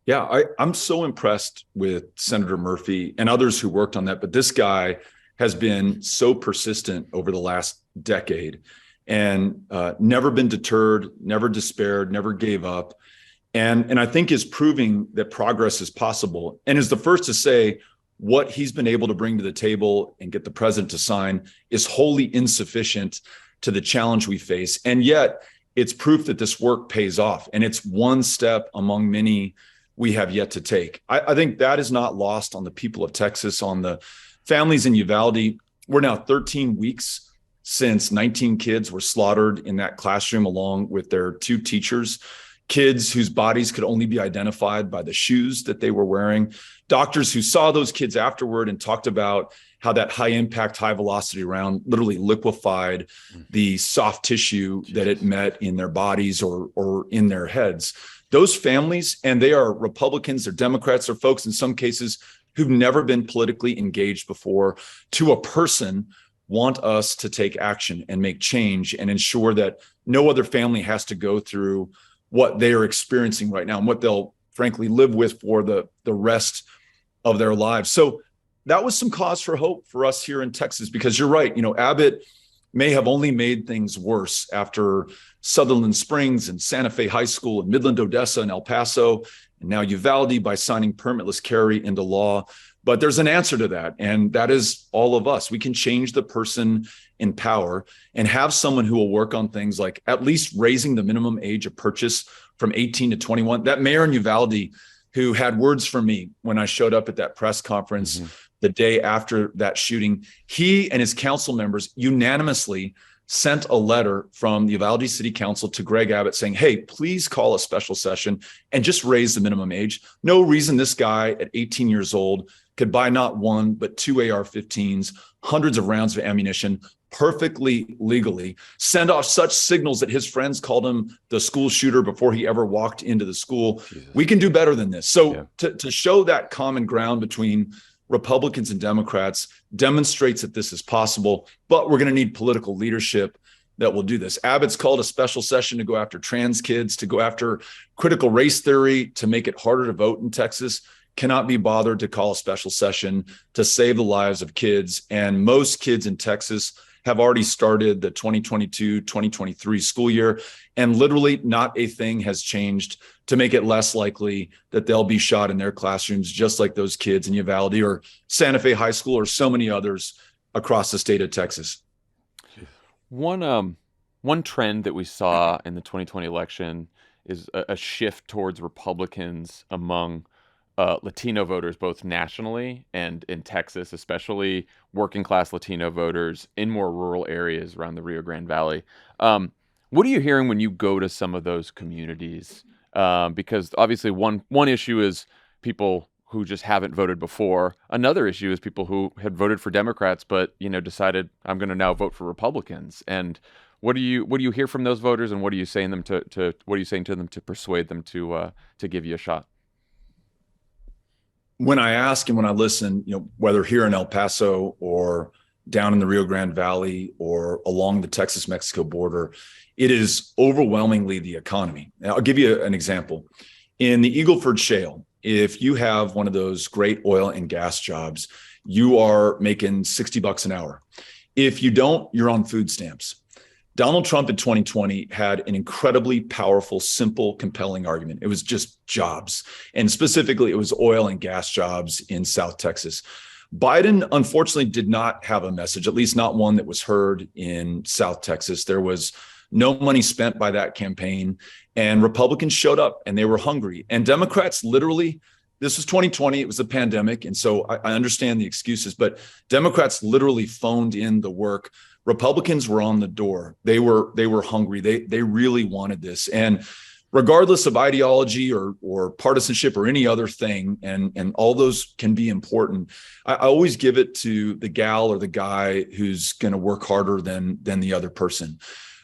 Yeah, I'm so impressed with Senator Murphy and others who worked on that. But this guy has been so persistent over the last decade and never been deterred, never despaired, never gave up. and I think is proving that progress is possible, and is the first to say what he's been able to bring to the table and get the president to sign is wholly insufficient to the challenge we face. And yet it's proof that this work pays off, and it's one step among many we have yet to take. I think that is not lost on the people of Texas, on the families in Uvalde. We're now 13 weeks since 19 kids were slaughtered in that classroom along with their 2 teachers, kids whose bodies could only be identified by the shoes that they were wearing, doctors who saw those kids afterward and talked about how that high impact, high velocity round literally liquefied the soft tissue that it met in their bodies or in their heads. Those families, and they are Republicans, they're Democrats, they're folks in some cases who've never been politically engaged before, to a person, want us to take action and make change and ensure that no other family has to go through what they are experiencing right now and what they'll frankly live with for the rest of their lives. So that was some cause for hope for us here in Texas, because you're right. Abbott may have only made things worse after Sutherland Springs and Santa Fe High School and Midland, Odessa and El Paso, and now Uvalde by signing permitless carry into law. But there's an answer to that, and that is all of us. We can change the person in power and have someone who will work on things like at least raising the minimum age of purchase from 18 to 21. That mayor in Uvalde who had words for me when I showed up at that press conference the day after that shooting, he and his council members unanimously sent a letter from the Uvalde City Council to Greg Abbott saying, hey, please call a special session and just raise the minimum age. No reason this guy at 18 years old could buy not one, but 2 AR-15s, hundreds of rounds of ammunition, perfectly legally, send off such signals that his friends called him the school shooter before he ever walked into the school. Jesus. We can do better than this. So to show that common ground between Republicans and Democrats demonstrates that this is possible, but we're going to need political leadership that will do this. Abbott's called a special session to go after trans kids, to go after critical race theory, to make it harder to vote in Texas. Cannot be bothered to call a special session to save the lives of kids. And most kids in Texas have already started the 2022-2023 school year, and literally not a thing has changed to make it less likely that they'll be shot in their classrooms, just like those kids in Uvalde or Santa Fe High School or so many others across the state of Texas. One trend that we saw in the 2020 election is a shift towards Republicans among Latino voters, both nationally and in Texas, especially working class Latino voters in more rural areas around the Rio Grande Valley. What are you hearing when you go to some of those communities? Because obviously one issue is people who just haven't voted before. Another issue is people who had voted for Democrats, but decided I'm going to now vote for Republicans. And what do you hear from those voters, and what are you saying them what are you saying to them to persuade them to give you a shot? When I ask and when I listen, whether here in El Paso or down in the Rio Grande Valley or along the Texas-Mexico border, it is overwhelmingly the economy. Now, I'll give you an example. In the Eagle Ford Shale, if you have one of those great oil and gas jobs, you are making $60 an hour. If you don't, you're on food stamps. Donald Trump in 2020 had an incredibly powerful, simple, compelling argument. It was just jobs. And specifically, it was oil and gas jobs in South Texas. Biden, unfortunately, did not have a message, at least not one that was heard in South Texas. There was no money spent by that campaign. And Republicans showed up and they were hungry. And Democrats literally, this was 2020, it was a pandemic. And so I understand the excuses, but Democrats literally phoned in the work. Republicans were on the door. They were hungry. They really wanted this. And regardless of ideology or partisanship or any other thing, and all those can be important, I always give it to the gal or the guy who's going to work harder than the other person.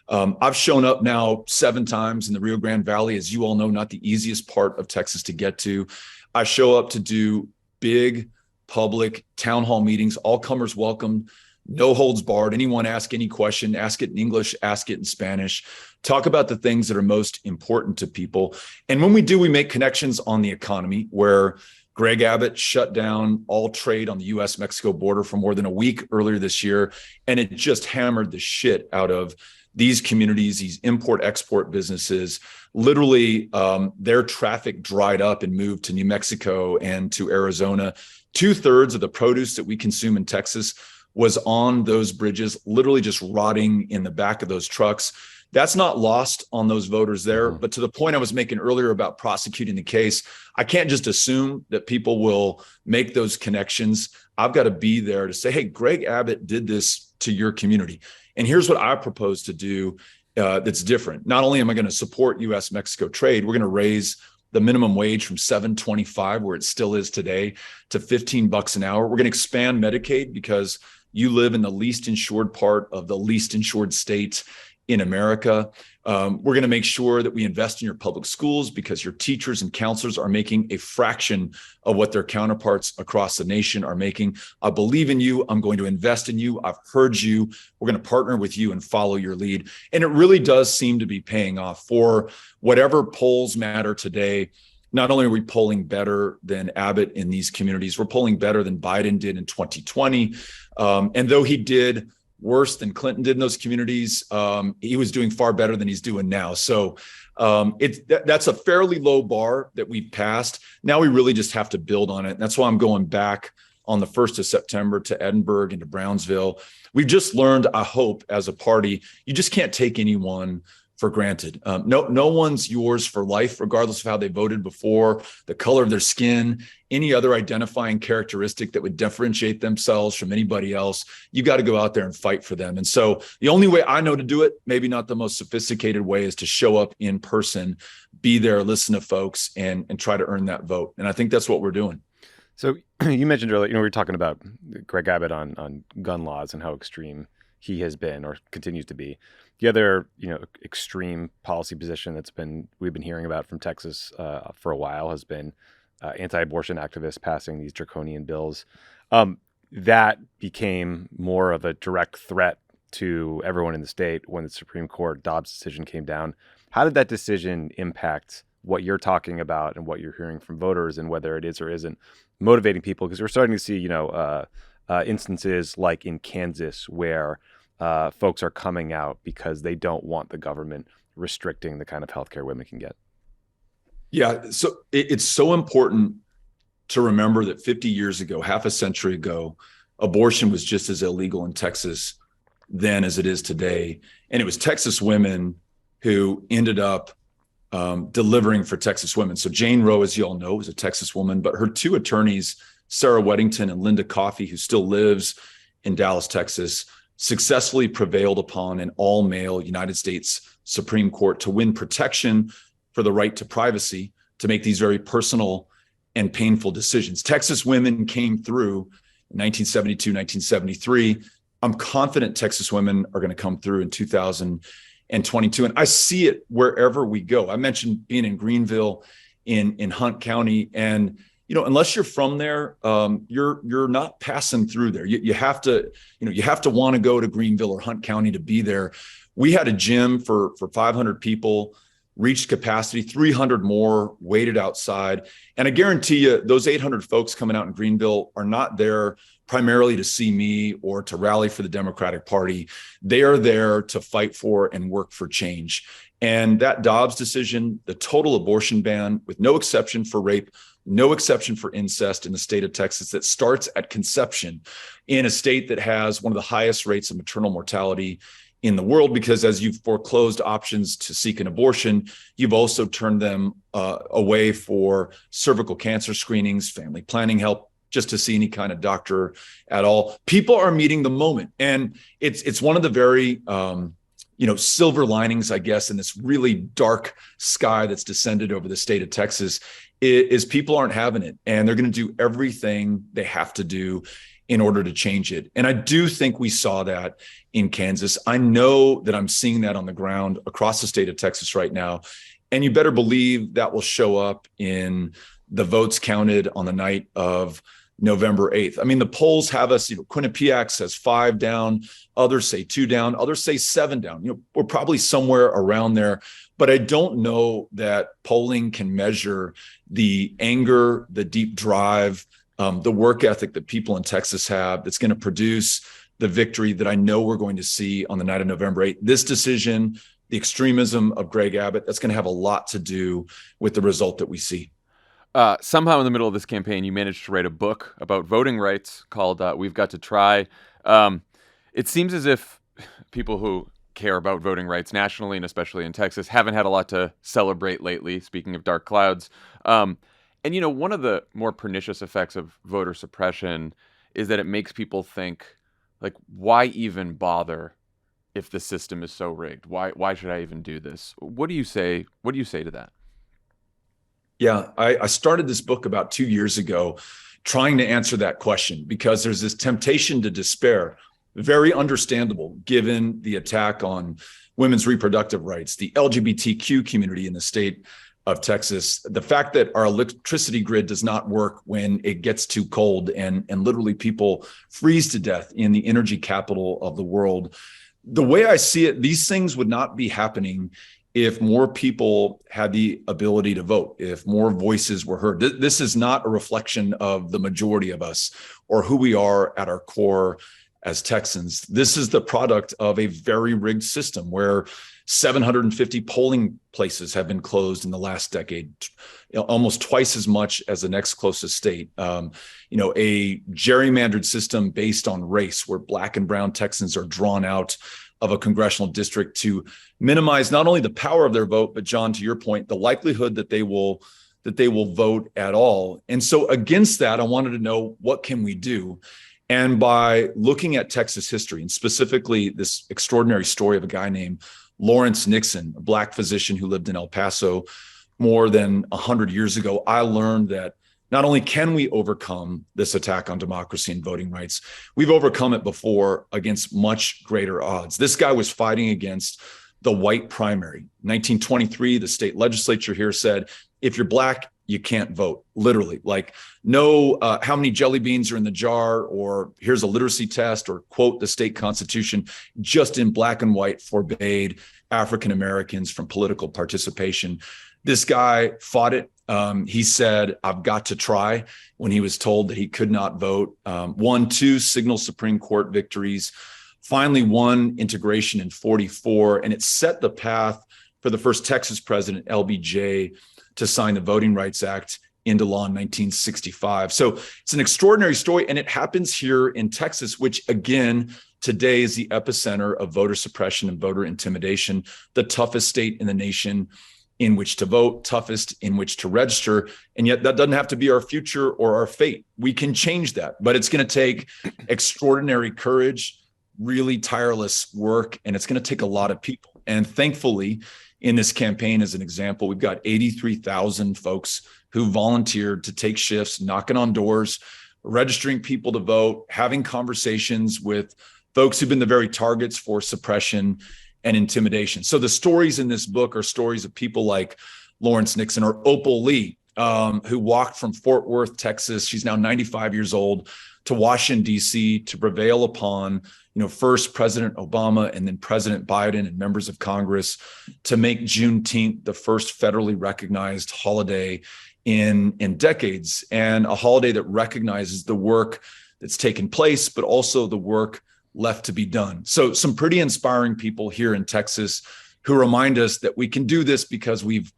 I've shown up now 7 times in the Rio Grande Valley, as you all know, not the easiest part of Texas to get to. I show up to do big public town hall meetings, all comers welcome. No holds barred. Anyone ask any question, ask it in English, ask it in Spanish. Talk about the things that are most important to people. And when we do, we make connections on the economy, where Greg Abbott shut down all trade on the U.S.-Mexico border for more than a week earlier this year. And it just hammered the shit out of these communities, these import-export businesses, literally their traffic dried up and moved to New Mexico and to Arizona. 2/3 of the produce that we consume in Texas was on those bridges, literally just rotting in the back of those trucks. That's not lost on those voters there. But to the point I was making earlier about prosecuting the case, I can't just assume that people will make those connections. I've got to be there to say, hey, Greg Abbott did this to your community. And here's what I propose to do that's different. Not only am I going to support U.S.-Mexico trade, we're going to raise the minimum wage from $7.25, where it still is today, to $15 an hour. We're going to expand Medicaid because you live in the least insured part of the least insured state in America. We're going to make sure that we invest in your public schools because your teachers and counselors are making a fraction of what their counterparts across the nation are making. I believe in you. I'm going to invest in you. I've heard you. We're going to partner with you and follow your lead. And it really does seem to be paying off. For whatever polls matter today, not only are we polling better than Abbott in these communities, we're polling better than Biden did in 2020. And though he did worse than Clinton did in those communities, he was doing far better than he's doing now. So that's a fairly low bar that we've passed. Now we really just have to build on it. And that's why I'm going back on the 1st of September to Edinburgh and to Brownsville. We've just learned, I hope, as a party, you just can't take anyone for granted. No one's yours for life, regardless of how they voted before, the color of their skin, any other identifying characteristic that would differentiate themselves from anybody else. You got to go out there and fight for them. And so the only way I know to do it, maybe not the most sophisticated way, is to show up in person, be there, listen to folks, and try to earn that vote. And I think that's what we're doing. So you mentioned earlier, we were talking about Greg Abbott on gun laws and how extreme he has been or continues to be. The other, extreme policy position we've been hearing about from Texas for a while has been anti-abortion activists passing these draconian bills. That became more of a direct threat to everyone in the state when the Supreme Court Dobbs decision came down. How did that decision impact what you're talking about and what you're hearing from voters, and whether it is or isn't motivating people? Because we're starting to see, instances like in Kansas where folks are coming out because they don't want the government restricting the kind of healthcare women can get. Yeah, so it's so important to remember that 50 years ago, half a century ago, abortion was just as illegal in Texas then as it is today. And it was Texas women who ended up delivering for Texas women. So Jane Roe, as you all know, was a Texas woman, but her two attorneys, Sarah Weddington and Linda Coffey, who still lives in Dallas, Texas, successfully prevailed upon an all-male United States Supreme Court to win protection for the right to privacy, to make these very personal and painful decisions. Texas women came through in 1972, 1973. I'm confident Texas women are going to come through in 2022. And I see it wherever we go. I mentioned being in Greenville, in Hunt County, and unless you're from there, you're not passing through there. You have to want to go to Greenville or Hunt County to be there. We had a gym for 500 people, reached capacity, 300 more waited outside. And I guarantee you, those 800 folks coming out in Greenville are not there primarily to see me or to rally for the Democratic Party. They are there to fight for and work for change. And that Dobbs decision, the total abortion ban with no exception for rape, no exception for incest in the state of Texas, that starts at conception in a state that has one of the highest rates of maternal mortality in the world, because as you've foreclosed options to seek an abortion, you've also turned them away for cervical cancer screenings, family planning help, just to see any kind of doctor at all. People are meeting the moment. And it's one of the very silver linings, I guess, in this really dark sky that's descended over the state of Texas, is people aren't having it. And they're going to do everything they have to do in order to change it. And I do think we saw that in Kansas. I know that I'm seeing that on the ground across the state of Texas right now. And you better believe that will show up in the votes counted on the night of November 8th. I mean, the polls have us, Quinnipiac says 5 down, others say 2 down, others say 7 down. We're probably somewhere around there, but I don't know that polling can measure the anger, the deep drive, the work ethic that people in Texas have that's going to produce the victory that I know we're going to see on the night of November 8th. This decision, the extremism of Greg Abbott, that's going to have a lot to do with the result that we see. Somehow in the middle of this campaign, you managed to write a book about voting rights called We've Got to Try. It seems as if people who care about voting rights nationally, and especially in Texas, haven't had a lot to celebrate lately, speaking of dark clouds. And, one of the more pernicious effects of voter suppression is that it makes people think, like, why even bother if the system is so rigged? Why should I even do this? What do you say to that? Yeah, I started this book about 2 years ago trying to answer that question because there's this temptation to despair, very understandable given the attack on women's reproductive rights, the LGBTQ community in the state of Texas, the fact that our electricity grid does not work when it gets too cold and literally people freeze to death in the energy capital of the world. The way I see it, these things would not be happening if more people had the ability to vote, if more voices were heard. This is not a reflection of the majority of us or who we are at our core as Texans. This is the product of a very rigged system where 750 polling places have been closed in the last decade, almost twice as much as the next closest state. A gerrymandered system based on race where Black and brown Texans are drawn out of a congressional district to minimize not only the power of their vote, but Jon, to your point, the likelihood that they will vote at all. And so against that, I wanted to know, what can we do? And by looking at Texas history, and specifically this extraordinary story of a guy named Lawrence Nixon, a Black physician who lived in El Paso more than 100 years ago, I learned that not only can we overcome this attack on democracy and voting rights, we've overcome it before against much greater odds. This guy was fighting against the white primary. 1923, the state legislature here said, if you're Black, you can't vote, literally. Like, no, how many jelly beans are in the jar, or here's a literacy test, or quote the state constitution, just in black and white forbade African Americans from political participation. This guy fought it. He said, I've got to try, when he was told that he could not vote. Won 2 signal Supreme Court victories, finally won integration in 44, and it set the path for the first Texas president, LBJ, to sign the Voting Rights Act into law in 1965. So it's an extraordinary story, and it happens here in Texas, which again, today is the epicenter of voter suppression and voter intimidation, the toughest state in the nation in which to vote, toughest in which to register. And yet that doesn't have to be our future or our fate. We can change that, but it's going to take extraordinary courage, really tireless work, and it's going to take a lot of people. And thankfully, in this campaign, as an example, we've got 83,000 folks who volunteered to take shifts, knocking on doors, registering people to vote, having conversations with folks who've been the very targets for suppression and intimidation. So the stories in this book are stories of people like Lawrence Nixon or Opal Lee, who walked from Fort Worth, Texas. She's now 95 years old, to Washington, D.C. to prevail upon, first President Obama and then President Biden and members of Congress to make Juneteenth the first federally recognized holiday in decades, and a holiday that recognizes the work that's taken place, but also the work left to be done. So some pretty inspiring people here in Texas who remind us that we can do this because we've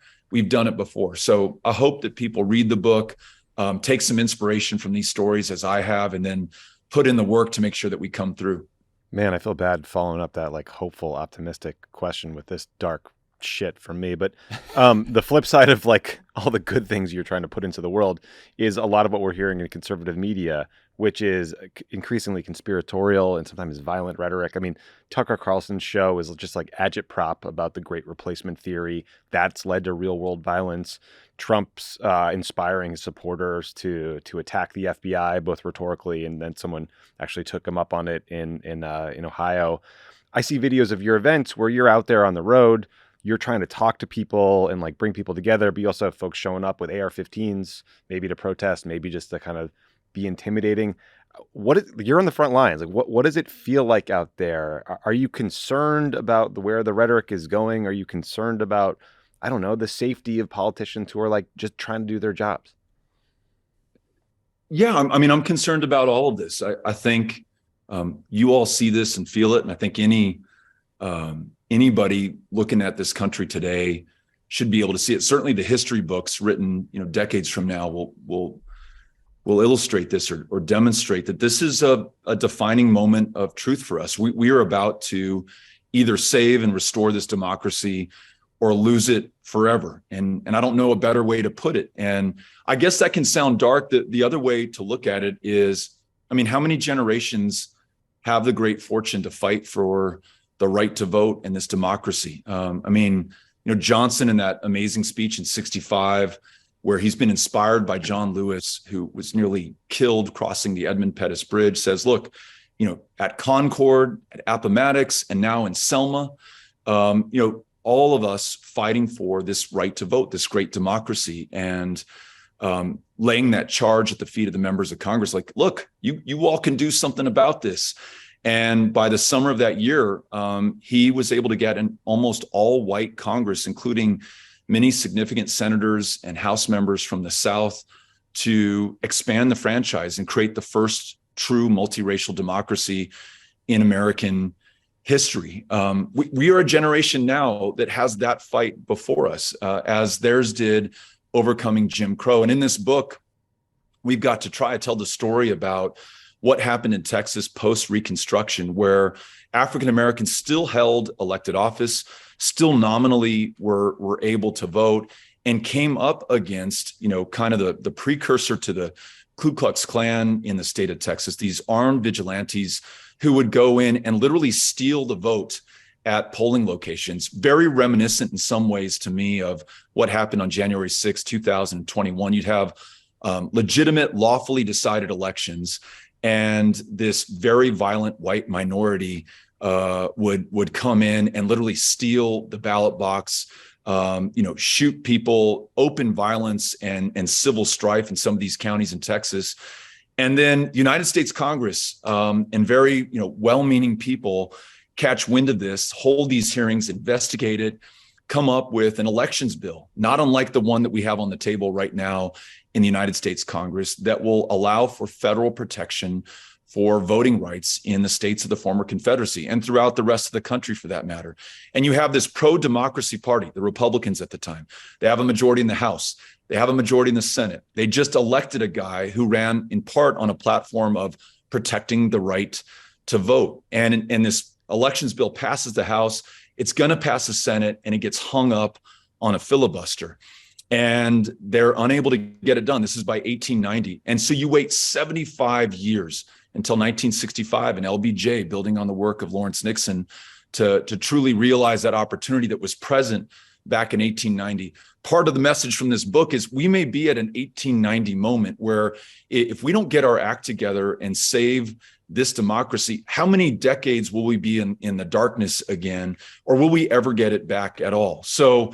done it before. So I hope that people read the book, take some inspiration from these stories as I have, and then put in the work to make sure that we come through. Man, I feel bad following up that hopeful, optimistic question with this dark shit from me. But the flip side of all the good things you're trying to put into the world is a lot of what we're hearing in conservative media, which is increasingly conspiratorial and sometimes violent rhetoric. I mean, Tucker Carlson's show is just agitprop about the Great Replacement theory. That's led to real world violence. Trump's inspiring his supporters to attack the FBI, both rhetorically, and then someone actually took him up on it in Ohio. I see videos of your events where you're out there on the road. You're trying to talk to people and bring people together, but you also have folks showing up with AR-15s, maybe to protest, maybe just to kind of be intimidating. You're on the front lines. What does it feel like out there? Are you concerned about where the rhetoric is going? Are you concerned about, I don't know, the safety of politicians who are just trying to do their jobs? Yeah, I'm concerned about all of this. I think You all see this and feel it. And I think anybody looking at this country today should be able to see it. Certainly the history books written, decades from now will illustrate this or demonstrate that this is a defining moment of truth for us. We are about to either save and restore this democracy or lose it forever. And I don't know a better way to put it. And I guess that can sound dark. The other way to look at it is, how many generations have the great fortune to fight for the right to vote in this democracy? Johnson, in that amazing speech in 1965, where he's been inspired by John Lewis, who was nearly killed crossing the Edmund Pettus Bridge, says, look, at Concord, at Appomattox, and now in Selma, all of us fighting for this right to vote, this great democracy, and laying that charge at the feet of the members of Congress, like, look, you all can do something about this. And by the summer of that year, he was able to get an almost all-white Congress, including many significant senators and House members from the South, to expand the franchise and create the first true multiracial democracy in American history. We are a generation now that has that fight before us, as theirs did overcoming Jim Crow. And in this book, we've got to try to tell the story about what happened in Texas post-Reconstruction, where African Americans still held elected office, still nominally were able to vote, and came up against, kind of the precursor to the Ku Klux Klan in the state of Texas, these armed vigilantes who would go in and literally steal the vote at polling locations. Very reminiscent in some ways to me of what happened on January 6, 2021. You'd have legitimate, lawfully decided elections, and this very violent white minority would come in and literally steal the ballot box, shoot people, open violence and civil strife in some of these counties in Texas. And then United States Congress and very well-meaning people catch wind of this, hold these hearings, investigate it, come up with an elections bill, not unlike the one that we have on the table right now in the United States Congress, that will allow for federal protection for voting rights in the states of the former Confederacy and throughout the rest of the country, for that matter. And you have this pro-democracy party, the Republicans at the time. They have a majority in the House. They have a majority in the Senate. They just elected a guy who ran in part on a platform of protecting the right to vote. And this elections bill passes the House. It's going to pass the Senate, and it gets hung up on a filibuster. And they're unable to get it done. This is by 1890. And so you wait 75 years until 1965 and LBJ, building on the work of Lawrence Nixon, to truly realize that opportunity that was present back in 1890. Part of the message from this book is we may be at an 1890 moment where if we don't get our act together and save this democracy, how many decades will we be in the darkness again, or will we ever get it back at all? So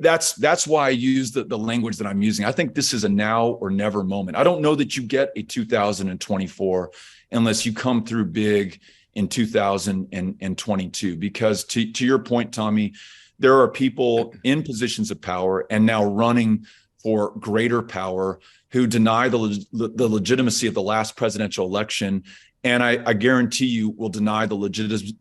that's why I use the language that I'm using. I think this is a now or never moment. I don't know that you get a 2024 unless you come through big in 2022, because to your point, Tommy, there are people in positions of power and now running for greater power who deny the legitimacy of the last presidential election. And I guarantee you will deny the legitimacy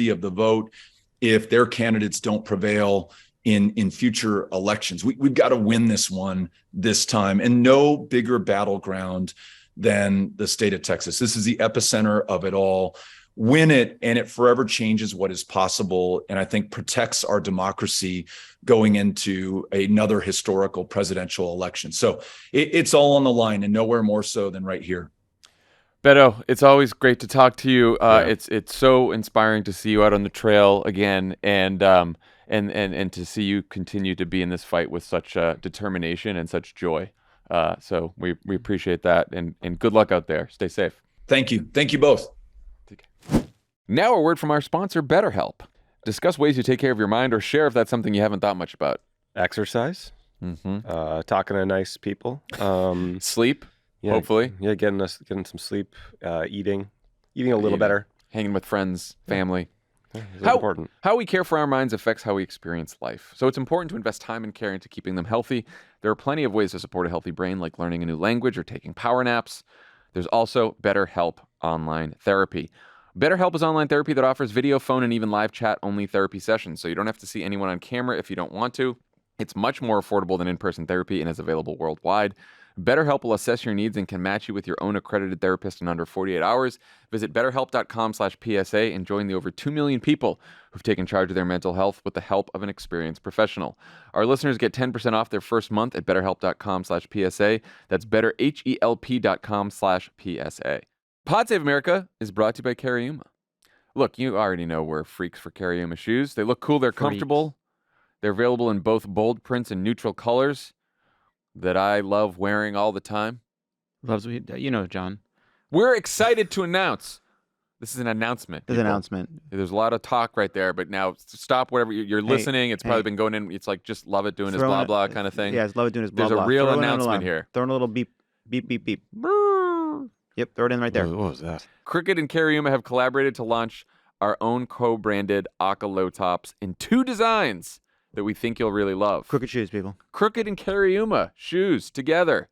of the vote if their candidates don't prevail in future elections. We've got to win this one this time, and no bigger battleground than the state of Texas. This is the epicenter of it all. Win it, and it forever changes what is possible, and I think protects our democracy going into another historical presidential election. So it's all on the line, and nowhere more so than right here. Beto, it's always great to talk to you. It's so inspiring to see you out on the trail again, and to see you continue to be in this fight with such determination and such joy. So we appreciate that, and good luck out there. Stay safe. Thank you. Thank you both. Now a word from our sponsor, BetterHelp. Discuss ways you take care of your mind, or share if that's something you haven't thought much about. Exercise, talking to nice people, sleep. Yeah, hopefully. Yeah, getting some sleep, eating a little better. Hanging with friends, family. Yeah, it's important. How we care for our minds affects how we experience life. So it's important to invest time and care into keeping them healthy. There are plenty of ways to support a healthy brain, like learning a new language or taking power naps. There's also BetterHelp Online Therapy. BetterHelp is online therapy that offers video, phone, and even live chat-only therapy sessions, so you don't have to see anyone on camera if you don't want to. It's much more affordable than in-person therapy and is available worldwide. BetterHelp will assess your needs and can match you with your own accredited therapist in under 48 hours. Visit BetterHelp.com/PSA and join the over 2 million people who've taken charge of their mental health with the help of an experienced professional. Our listeners get 10% off their first month at BetterHelp.com/PSA. That's BetterHelp.com/PSA. Pod Save America is brought to you by Cariuma. Look, you already know we're freaks for Cariuma shoes. They look cool. They're comfortable. They're available in both bold prints and neutral colors that I love wearing all the time. John. We're excited to announce. This is an announcement. There's an announcement. There's a lot of talk right there, but now stop whatever you're listening. It's probably been going in. It's like just Lovett doing his blah blah kind of thing. Yeah, it's Lovett doing his blah blah. blah. There's a real announcement here. Throwing a little beep, beep, beep, beep. Yep, throw it in right there. What was that? Cricut and Cariuma have collaborated to launch our own co-branded Aka low tops in 2 designs that we think you'll really love. Crooked shoes, people. Cricut and Cariuma shoes together.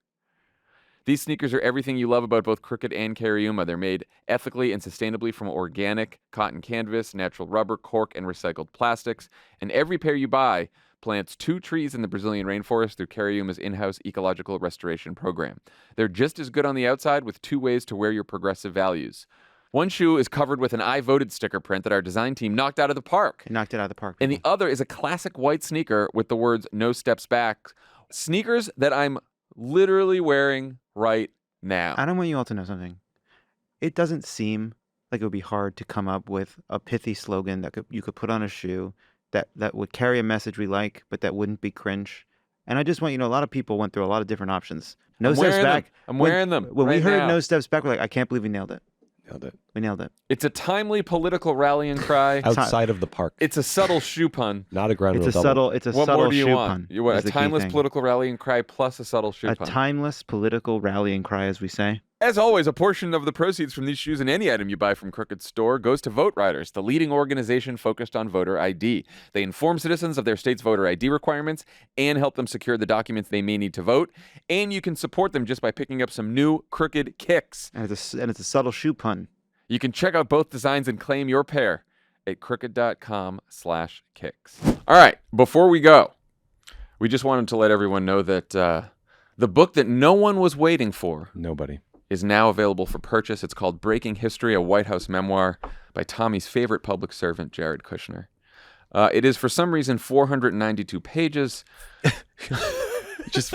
These sneakers are everything you love about both Cricut and Cariuma. They're made ethically and sustainably from organic cotton canvas, natural rubber, cork, and recycled plastics. And every pair you buy plants 2 trees in the Brazilian rainforest through Cariuma's in-house ecological restoration program. They're just as good on the outside with 2 ways to wear your progressive values. One shoe is covered with an I voted sticker print that our design team knocked out of the park. It knocked it out of the park. And the other is a classic white sneaker with the words "No Steps Back." Sneakers that I'm literally wearing right now. I don't want you all to know something. It doesn't seem like it would be hard to come up with a pithy slogan that you could put on a shoe that would carry a message we like, but that wouldn't be cringe. And I just want a lot of people went through a lot of different options. No steps back. I'm wearing them. When we heard now. No Steps Back, we're like, I can't believe we nailed it. We nailed it. It's a timely political rallying cry. Outside of the park. It's a subtle shoe pun. Not a ground rule double. It's a what subtle more do you shoe want? pun. You want is a the key timeless thing. political rallying cry plus a subtle shoe pun. A timeless political rallying cry, as we say. As always, a portion of the proceeds from these shoes and any item you buy from Crooked's store goes to Vote Riders, the leading organization focused on voter ID. They inform citizens of their state's voter ID requirements and help them secure the documents they may need to vote. And you can support them just by picking up some new Crooked kicks. And it's a subtle shoe pun. You can check out both designs and claim your pair at crooked.com/kicks. All right, before we go, we just wanted to let everyone know that the book that no one was waiting for, Nobody, is now available for purchase. It's called Breaking History, a White House Memoir by Tommy's favorite public servant, Jared Kushner. It is, for some reason, 492 pages. just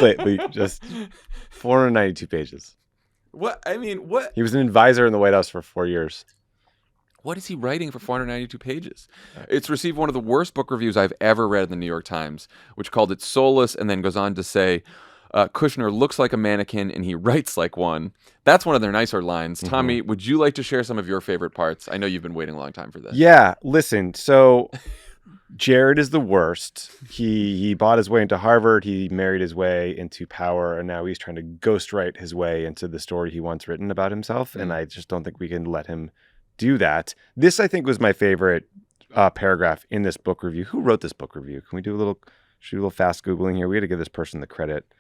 492 pages. What? I mean, what? He was an advisor in the White House for 4 years. What is he writing for 492 pages? It's received one of the worst book reviews I've ever read in the New York Times, which called it soulless and then goes on to say, Kushner looks like a mannequin and he writes like one. That's one of their nicer lines. Mm-hmm. Tommy, would you like to share some of your favorite parts? I know you've been waiting a long time for this. Yeah, listen, so Jared is the worst. He bought his way into Harvard, he married his way into power, and now he's trying to ghostwrite his way into the story he once written about himself, and I just don't think we can let him do that. This, I think, was my favorite paragraph in this book review. Who wrote this book review? Can we do a little fast Googling here? We got to give this person the credit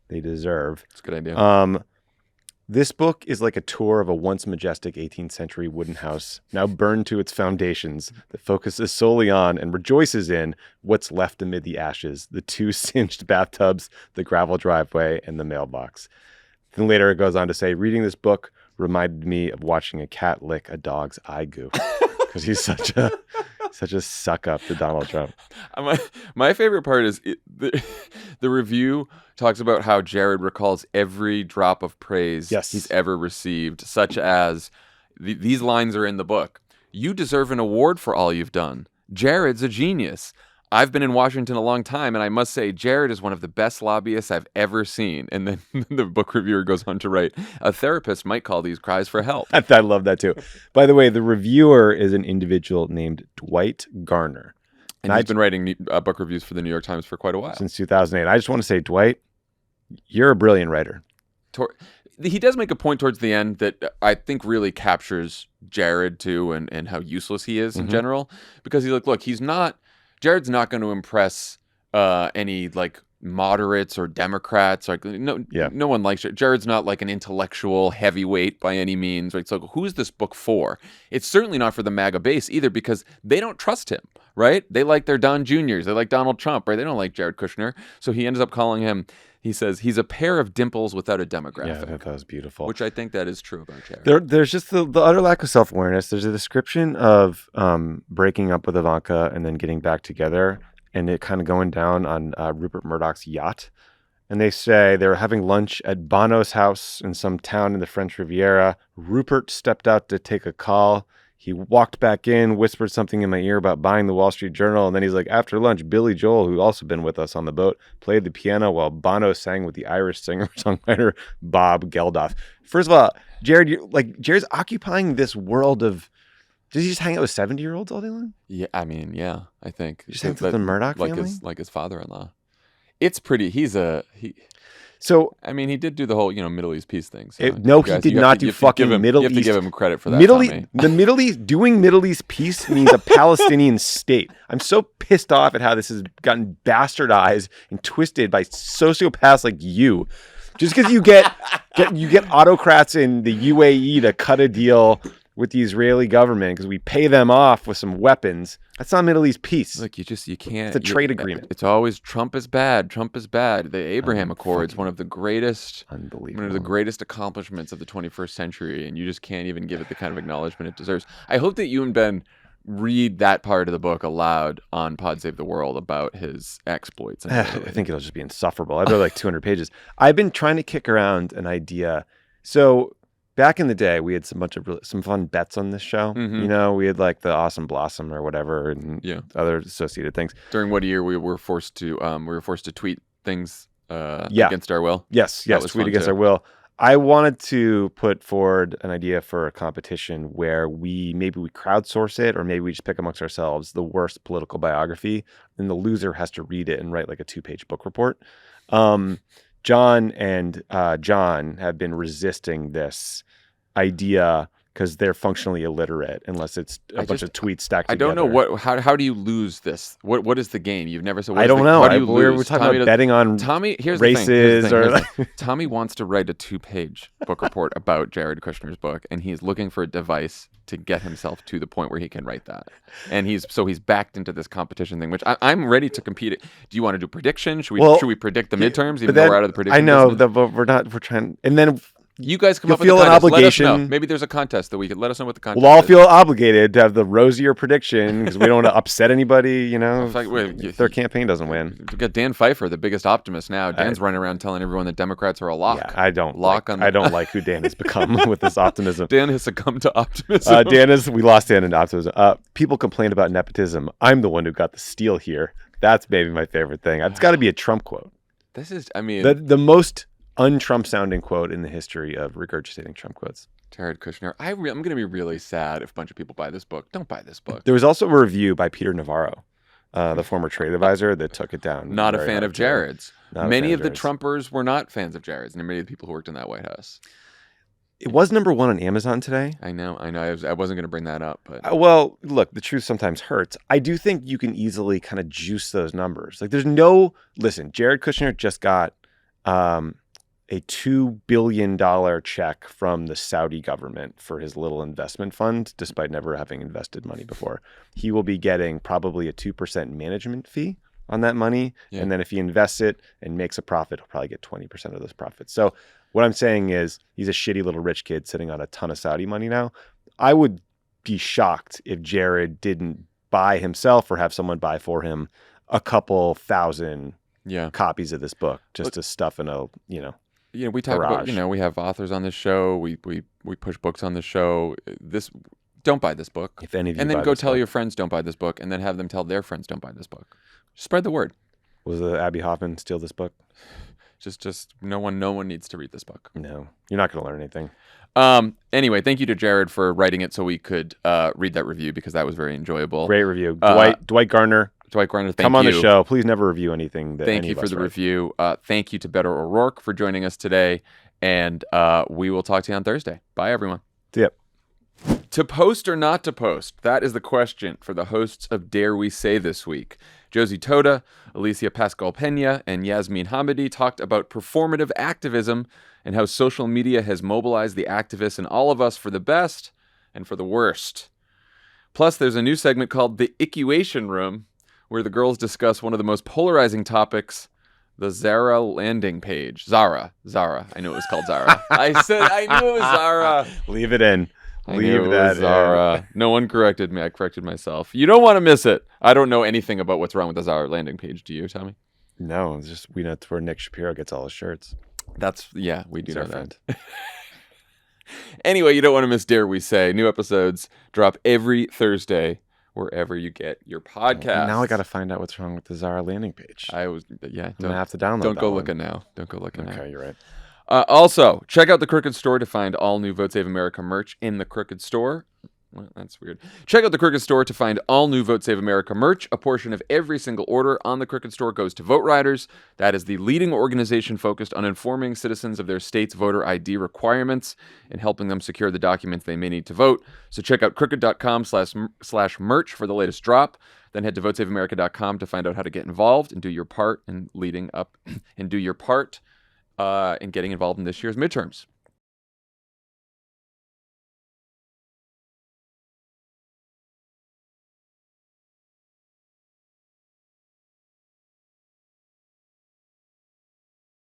they deserve. That's a good idea. This book is like a tour of a once majestic 18th century wooden house, now burned to its foundations, that focuses solely on and rejoices in what's left amid the ashes, the 2 singed bathtubs, the gravel driveway, and the mailbox. Then later it goes on to say, reading this book reminded me of watching a cat lick a dog's eye goo, because he's such a suck up to Donald Trump. My favorite part is the review talks about how Jared recalls every drop of praise he's ever received, such as these lines are in the book. You deserve an award for all you've done. Jared's a genius. I've been in Washington a long time, and I must say Jared is one of the best lobbyists I've ever seen. And then the book reviewer goes on to write, a therapist might call these cries for help. I love that too. By the way, the reviewer is an individual named Dwight Garner. And he's been writing book reviews for the New York Times for quite a while. Since 2008. I just want to say, Dwight, you're a brilliant writer. He does make a point towards the end that I think really captures Jared too, and how useless he is in general. Because he's like, look, Jared's not going to impress any like moderates or Democrats. Like no one likes Jared's not like an intellectual heavyweight by any means. Right? So who's this book for? It's certainly not for the MAGA base either, because they don't trust him, right? They like their Don Juniors. They like Donald Trump, right? They don't like Jared Kushner. So he ends up calling him, he says, he's a pair of dimples without a demographic. Yeah, that was beautiful. Which I think that is true about Jared. There's just the utter lack of self-awareness. There's a description of breaking up with Ivanka and then getting back together, and it kind of going down on Rupert Murdoch's yacht. And they say they were having lunch at Bono's house in some town in the French Riviera. Rupert stepped out to take a call. He walked back in, whispered something in my ear about buying the Wall Street Journal. And then he's like, after lunch, Billy Joel, who'd also been with us on the boat, played the piano while Bono sang with the Irish singer-songwriter Bob Geldof. First of all, Jared's occupying this world of... Does he just hang out with 70-year-olds all day long? Yeah, I mean, yeah, I think. Just hang out with the Murdoch family? Like his father-in-law. It's pretty... So I mean, he did do the whole, Middle East peace thing. So he did not do fucking Middle East. You have to give him credit for that, The Middle East, doing Middle East peace means a Palestinian state. I'm so pissed off at how this has gotten bastardized and twisted by sociopaths like you. Just because you get autocrats in the UAE to cut a deal with the Israeli government because we pay them off with some weapons. That's not Middle East peace. Look, you can't. It's a trade agreement. It's always Trump is bad. Trump is bad. The Abraham Accords, one of the greatest accomplishments of the 21st century, and you just can't even give it the kind of acknowledgement it deserves. I hope that you and Ben read that part of the book aloud on Pod Save the World about his exploits. I think it'll just be insufferable. I've read like 200 pages. I've been trying to kick around an idea. So back in the day, we had some fun bets on this show. Mm-hmm. We had like the Awesome Blossom or whatever, and other associated things. During what year we were forced to tweet things against our will. Yes, tweet against our will. I wanted to put forward an idea for a competition where we crowdsource it, or maybe we just pick amongst ourselves the worst political biography, and the loser has to read it and write like a 2-page book report. John and John have been resisting this idea because they're functionally illiterate unless it's a bunch of tweets stacked together. I don't know how do you lose this? What is the game? You've never said. I don't know. We're talking about betting on Here's races. The thing. Tommy wants to write a 2-page book report about Jared Kushner's book, and he's looking for a device to get himself to the point where he can write that. And he's backed into this competition thing, which I'm ready to compete. Do you want to do prediction? Should we predict the midterms? Even though we're out of the prediction. I know, business? but we're trying, and then. You guys come up with feel a contest. an obligation. Let us know. Maybe there's a contest that we could let us know what the contest is. We'll all feel obligated to have the rosier prediction because we don't want to upset anybody, if their campaign doesn't win. We've got Dan Pfeiffer, the biggest optimist now. Dan's running around telling everyone that Democrats are a lock. Yeah, I don't like who Dan has become with this optimism. Dan has succumbed to optimism. We lost Dan into optimism. People complain about nepotism. I'm the one who got the steal here. That's maybe my favorite thing. It's got to be a Trump quote. This is, the most un-Trump sounding quote in the history of regurgitating Trump quotes. Jared Kushner. I'm going to be really sad if a bunch of people buy this book. Don't buy this book. There was also a review by Peter Navarro, the former trade advisor, that took it down. Not a fan of Jared's. Many of the Trumpers were not fans of Jared's, and many of the people who worked in that White House. It was number 1 on Amazon today. I know. I wasn't going to bring that up, but well, look, the truth sometimes hurts. I do think you can easily kind of juice those numbers. Like, listen, Jared Kushner just got a $2 billion check from the Saudi government for his little investment fund, despite never having invested money before. He will be getting probably a 2% management fee on that money. Yeah. And then if he invests it and makes a profit, he'll probably get 20% of those profits. So what I'm saying is he's a shitty little rich kid sitting on a ton of Saudi money now. I would be shocked if Jared didn't buy himself or have someone buy for him a couple thousand copies of this book just to stuff in a, we talk garage. About, we have authors on this show. We push books on this show. Don't buy this book. If any of you and then go tell your friends don't buy this book, and then have them tell their friends don't buy this book. Spread the word. Was Abby Hoffman steal this book? Just no one needs to read this book. No, you're not going to learn anything. Anyway, thank you to Jared for writing it so we could read that review, because that was very enjoyable. Great review. Dwight Garner. Thank you. Come on the show. Please never review anything that Thank you for the review. Thank you to Beto O'Rourke for joining us today. And we will talk to you on Thursday. Bye, everyone. See ya. To post or not to post? That is the question for the hosts of Dare We Say this week. Josie Toda, Alicia Pascal Pena, and Yasmin Hamidi talked about performative activism and how social media has mobilized the activists in all of us for the best and for the worst. Plus, there's a new segment called The Ickuation Room, where the girls discuss one of the most polarizing topics, the Zara landing page. Zara. I knew it was called Zara. I knew it was Zara. Leave it in. Leave that Zara. No one corrected me. I corrected myself. You don't want to miss it. I don't know anything about what's wrong with the Zara landing page. Do you, Tommy? No, it's just we know it's where Nick Shapiro gets all his shirts. We do know that. Friend. Anyway, you don't want to miss Dare We Say. New episodes drop every Thursday wherever you get your podcast. Now I got to find out what's wrong with the Zara landing page. I'm gonna have to download. Don't go looking now. Don't go looking now. Okay, you're right. Also, check out the Crooked Store to find all new Vote Save America merch in the Crooked Store. Well, that's weird. Check out the Crooked Store to find all new Vote Save America merch. A portion of every single order on the Crooked Store goes to Vote Riders. That is the leading organization focused on informing citizens of their state's voter ID requirements and helping them secure the documents they may need to vote. So check out crooked.com/merch for the latest drop. Then head to votesaveamerica.com to find out how to get involved and do your part in leading up and do your part in getting involved in this year's midterms.